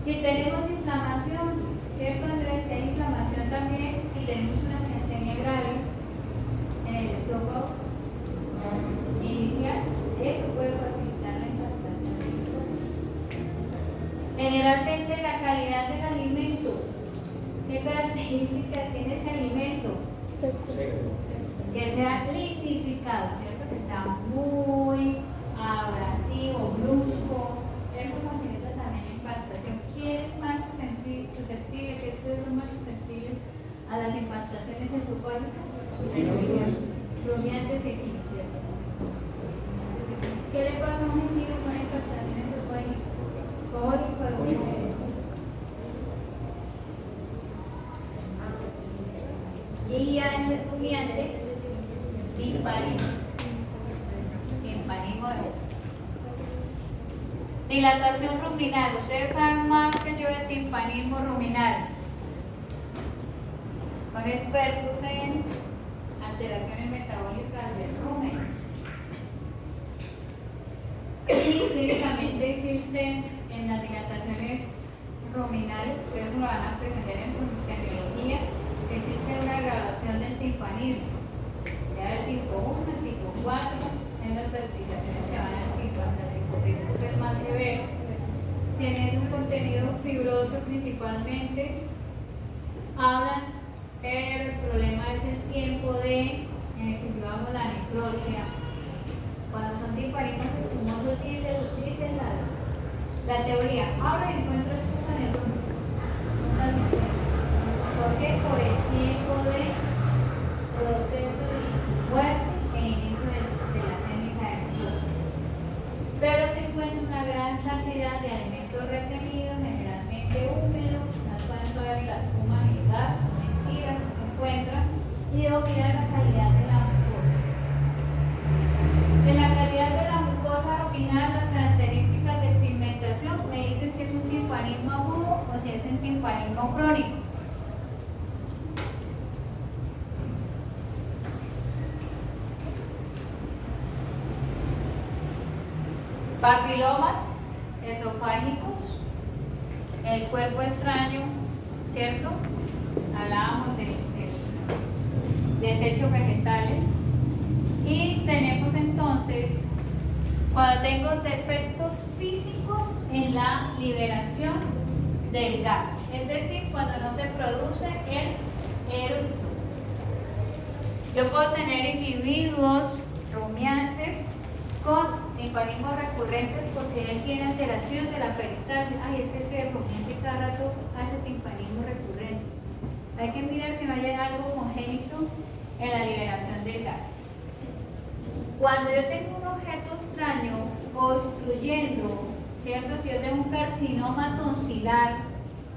Si tenemos inflamación, ¿cierto, Andrés? Si hay inflamación también, si tenemos una miastenia grave en el esófago inicial, eso puede facilitar la impactación del esófago. Generalmente la calidad del alimento, ¿qué características tiene ese alimento? Que sea litificado, ¿cierto? Que sea muy abrasivo, brusco, eso facilita también la impactación. ¿Quién es más susceptible, que estos son más susceptibles a las impactaciones esofágicas? Rumiantes equinos, ¿cierto? ¿Qué le pasa a un equino con impactación esofágica? Y al rumiante, timpanismo. Dilatación ruminal. Ustedes saben más que yo de timpanismo ruminal. Son expertos en alteraciones metabólicas del rumen. Y clínicamente existen en las dilataciones ruminales, ustedes lo van a aprender en su semiología, existe una graduación del timpanismo. Ya el tipo 1, el tipo 4, en las certificaciones que van al tipo hasta el tipo 6, es el más severo. Tienen un contenido fibroso principalmente, hablan, pero el problema es el tiempo en el que llevamos la necropsia. Cuando son timpanismos espumosos dicen la teoría, ahora encuentro espuma en el rumbo. ¿Por qué? Por el tiempo de proceso de muerte e inicio de la técnica de necropsia. Pero se encuentra una gran cantidad de alimentos retenidos, generalmente húmedos, las cuales todavía la espuma militar, mentira, se encuentran, y debo mirar la calidad de la mucosa. En la calidad de la mucosa ruminal, las características de pigmentación me dicen si es un timpanismo agudo o si es un timpanismo crónico. Papilomas esofágicos, el cuerpo extraño, ¿cierto? Hablábamos del desechos vegetales. Y tenemos entonces, cuando tengo defectos físicos en la liberación del gas, es decir, cuando no se produce el eructo. Yo puedo tener individuos rumiantes con timpanismos recurrentes porque él tiene alteración de la peristalsis. Ay, es que este rumiante cada rato hace timpanismo recurrente. Hay que mirar que no haya algo congénito en la liberación del gas. Cuando yo tengo un objeto extraño obstruyendo, ¿cierto? Si yo tengo un carcinoma tonsilar,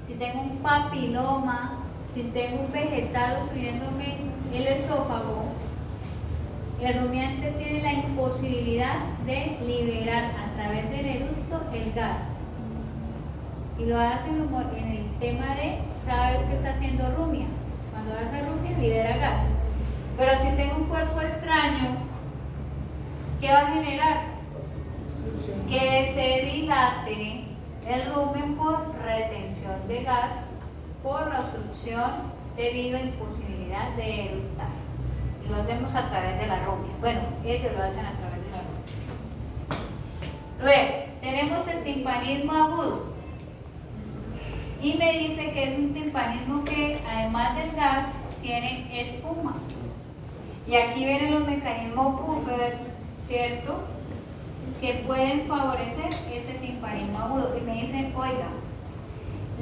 si tengo un papiloma, si tengo un vegetal obstruyéndome el esófago, el rumiante tiene la imposibilidad de liberar a través del eructo el gas. Y lo hace en el tema de cada vez que está haciendo rumia. Cuando hace rumia, libera gas. Pero si tengo un cuerpo extraño, ¿qué va a generar? Que se dilate el rumen por retención de gas, por la obstrucción debido a imposibilidad de eructar. Y lo hacemos a través de la rumia. Bueno, ellos lo hacen a través de la rumia. Luego, tenemos el timpanismo agudo. Y me dice que es un timpanismo que, además del gas, tiene espuma. Y aquí vienen los mecanismos buffer, ¿cierto?, que pueden favorecer ese timpanismo agudo. Y me dicen, oiga,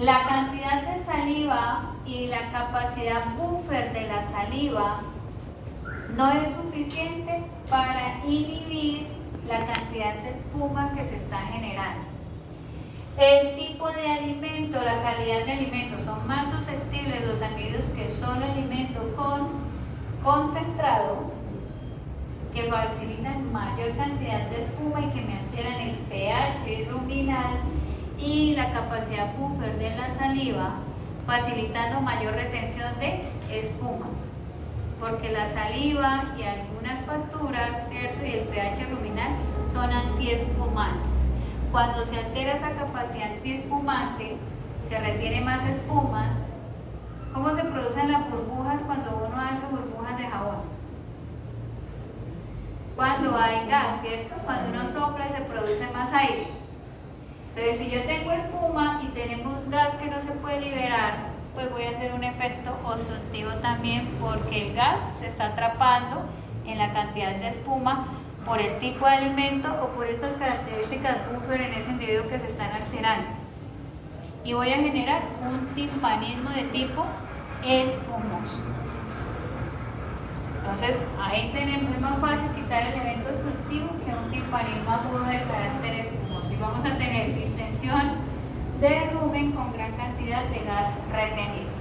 la cantidad de saliva y la capacidad buffer de la saliva no es suficiente para inhibir la cantidad de espuma que se está generando. El tipo de alimento, la calidad de alimento, son más susceptibles los individuos que son alimento con concentrado, que facilitan mayor cantidad de espuma y que me alteran el pH ruminal y la capacidad buffer de la saliva, facilitando mayor retención de espuma. Porque la saliva y algunas pasturas, ¿cierto?, y el pH ruminal son antiespumantes. Cuando se altera esa capacidad antiespumante, se retiene más espuma. ¿Cómo se producen las burbujas cuando uno hace burbujas de jabón? Cuando hay gas, ¿cierto? Cuando uno sopla se produce más aire. Entonces, si yo tengo espuma y tenemos gas que no se puede liberar, pues voy a hacer un efecto obstructivo también, porque el gas se está atrapando en la cantidad de espuma por el tipo de alimento o por estas características buffer en ese individuo que se están alterando. Y voy a generar un timpanismo de tipo espumoso. Entonces, ahí tenemos, es más fácil quitar el evento obstructivo que un timpanismo agudo de carácter espumoso. Y vamos a tener distensión de rumen con gran cantidad de gas retenido.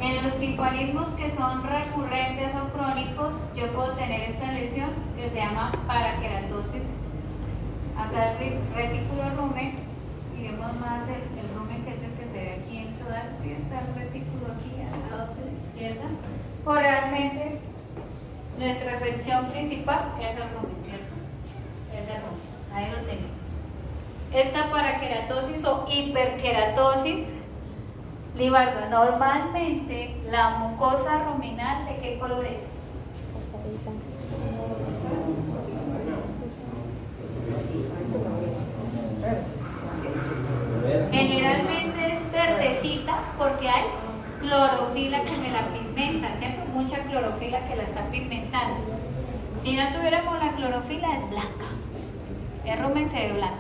En los timpanismos que son recurrentes o crónicos, yo puedo tener esta lesión que se llama paraqueratosis. Acá el retículo rumen, y vemos más el rumen, que es el que se ve aquí en toda, sí está el retículo aquí al lado de la izquierda. O realmente nuestra afección principal es el rumen, ¿cierto? Es el rumen, ahí lo tenemos. Esta paraqueratosis o hiperqueratosis, Libardo, normalmente la mucosa ruminal, ¿de qué color es? Generalmente es verdecita porque hay clorofila que me la pigmenta, siempre mucha clorofila que la está pigmentando. Si no tuviéramos la clorofila, es blanca. El rumen se ve blanco.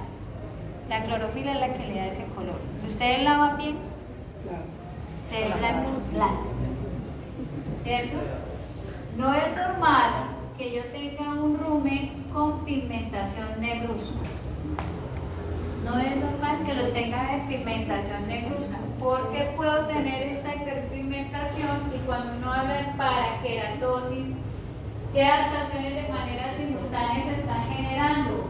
La clorofila es la que le da ese color. Si ustedes lavan bien, se ve blanco, ¿cierto? No es normal que yo tenga un rumen con pigmentación negruzca. No es normal que lo tenga de pigmentación negruzca, porque puedo tener esta hiperpigmentación, y cuando uno habla de paraqueratosis, ¿qué adaptaciones de manera simultánea se están generando?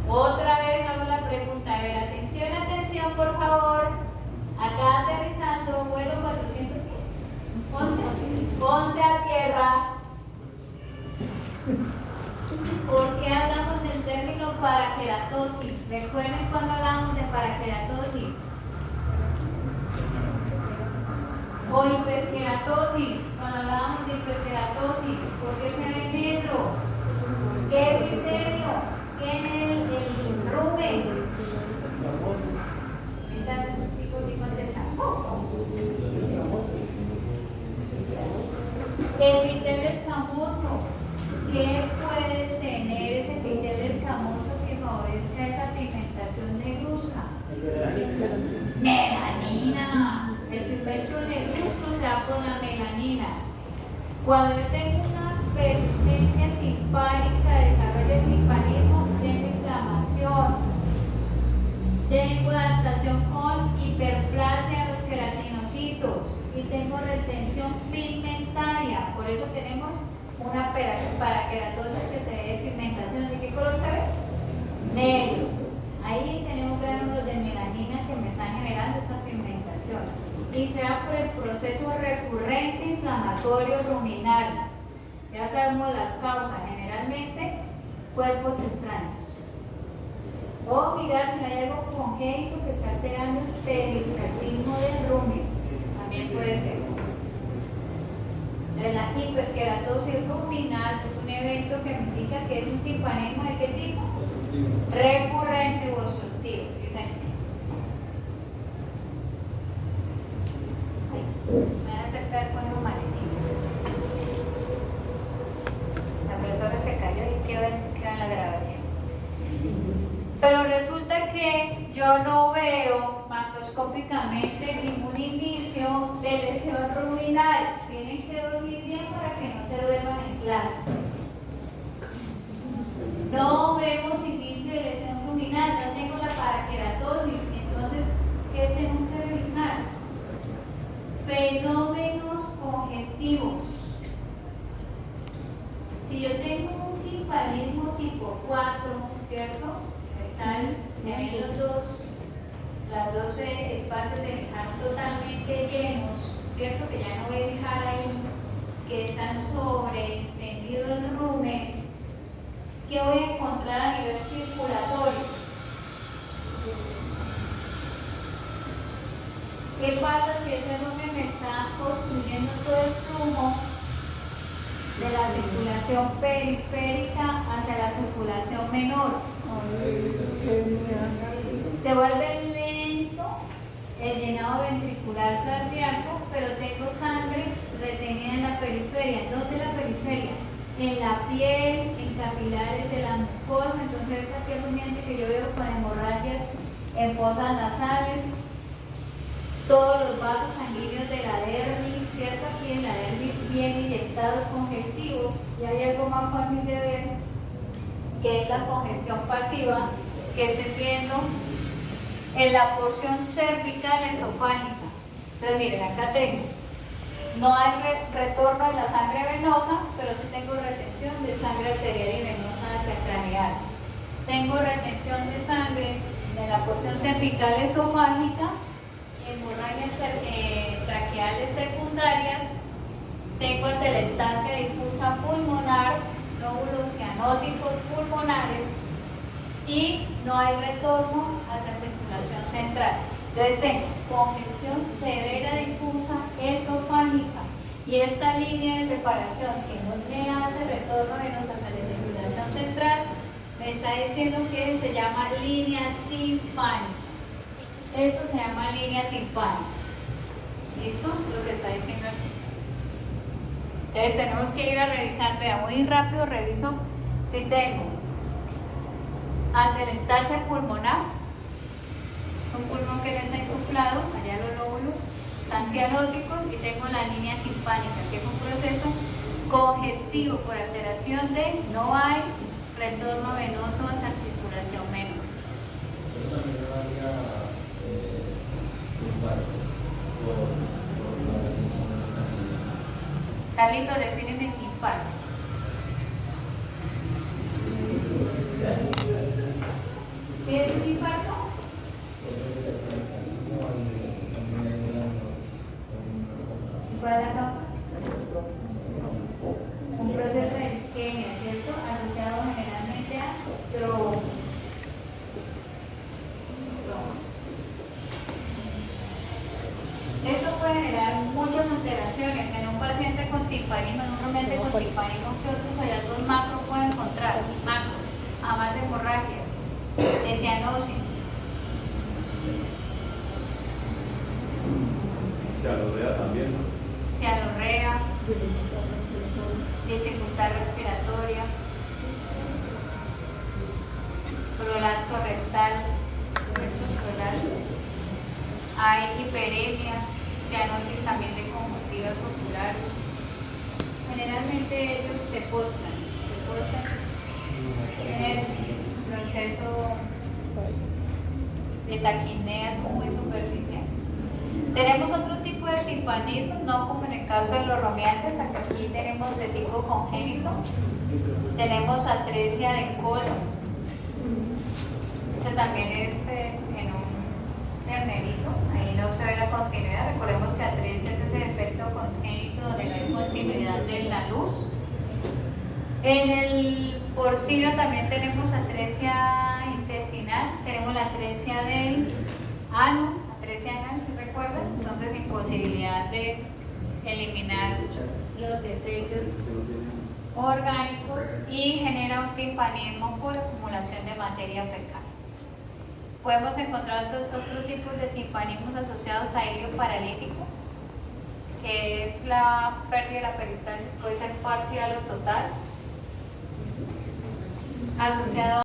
Otra vez hago la pregunta, a ver, atención por favor, acá aterrizando, vuelo 411, ponte a tierra. ¿Por qué hablamos del término paraqueratosis? Recuerden cuando hablamos de paraqueratosis. O hiperqueratosis, cuando hablamos de hiperqueratosis, ¿por qué se ve negro? ¿Qué criterio tiene el rumen? Epitelio escamoso. ¿Qué puede tener ese epitelio escamoso que favorezca esa pigmentación negruzca? Melanina. El pigmento negruzco se da por la melanina. Cuando yo tengo una persistencia timpánica, desarrollo de timpanismo, tengo inflamación, tengo adaptación con hiperplasia de los queratinocitos y tengo retención pigmentaria. Por eso tenemos una paraqueratosis que se ve de pigmentación. ¿De qué color se ve? Negro. Ahí tenemos gránulos de melanina que me están generando esta pigmentación. Y se da por el proceso recurrente inflamatorio ruminal. Ya sabemos las causas, generalmente cuerpos extraños. O mirar si hay algo congénito que está alterando el peristaltismo del rumen. También puede ser. La hiperkeratosis ruminal es un evento que me indica que es un timpanismo ¿de qué tipo? Recurrente o obstructivo, ¿sí señor? Me voy a acercar con los maletines. La profesora se cayó y queda en la grabación. Pero resulta que yo no veo macroscópicamente ningún inicio de lesión ruminal. Tienen que dormir bien para que no se duerman en clase. No vemos inicio de lesión ruminal, no tengo la paraqueratosis. Entonces, ¿qué tengo que revisar? Fenómenos congestivos. Si yo tengo un timpanismo tipo 4, ¿cierto? Están los dos espacios del jaro totalmente llenos, ¿cierto? Que ya no voy a dejar ahí, que están sobre extendido el rumen. ¿Qué voy a encontrar a nivel circulatorio? ¿Qué pasa si ese rumen me está construyendo todo el flujo de la circulación periférica hacia la circulación menor? Se vuelve lento el llenado ventricular cardíaco, pero tengo sangre retenida en la periferia. ¿Dónde la periferia? En la piel, en capilares de la mucosa. Entonces esa piel rumiante que yo veo con hemorragias en fosas nasales, todos los vasos sanguíneos de la dermis, ¿cierto? Aquí en la dermis bien inyectados congestivos. Y hay algo más fácil de ver, que es la congestión pasiva que estoy viendo en la porción cervical esofágica. Entonces miren, acá tengo, no hay retorno de la sangre venosa, pero sí tengo retención de sangre arterial y venosa hacia craneal. Tengo retención de sangre en la porción cervical esofágica, hemorragias traqueales secundarias, tengo atelectasia difusa pulmonar, nódulos cianóticos pulmonares y no hay retorno hacia circulación central. Entonces tengo congestión severa difusa esofágica y esta línea de separación que no me hace retorno venoso hacia la circulación central me está diciendo que se llama línea timpánica. Esto se llama línea timpánica. ¿Listo? Lo que está diciendo aquí. Entonces tenemos que ir a revisar, vea, muy rápido reviso si tengo atelectasia pulmonar, un pulmón que no está insuflado, allá los lóbulos están cianóticos, y tengo la línea timpánica, que es un proceso congestivo por alteración de no hay retorno venoso hacia la circulación menor. Carlito, defíneme infarto. ¿Qué es un infarto? ¿Cuál es la causa? Un proceso de isquemia, ¿cierto? Asociado generalmente a trombo. Eso puede generar muchas alteraciones en un paciente con timpanismo, en un rumiante con timpanismo, que otros hallazgos macro pueden encontrar, macro, además de hemorragias, de cianosis. Cialorrea también, ¿no? Cialorrea. dificultad respiratoria, prolapso rectal, hay hiperemia, cianosis también de conjuntivas oculares. Generalmente ellos se postran, tienen proceso de taquipnea muy superficial. Tenemos otro tipo de timpanismo, no como en el caso de los romeantes, aquí tenemos de tipo congénito, tenemos atresia del colon, ese también es en un ternerito, ahí no se ve la continuidad. Recordemos que atresia es ese defecto congénito donde no hay continuidad de la luz. En el porcino también tenemos atresia intestinal, tenemos la atresia del ano, atresia anal, ¿se recuerdan? Entonces imposibilidad de eliminar los desechos orgánicos y genera un timpanismo por acumulación de materia fecal. Podemos encontrar otros tipos de timpanismos asociados a hilio paralítico, que es la pérdida de la peristalsis, puede ser parcial o total, asociado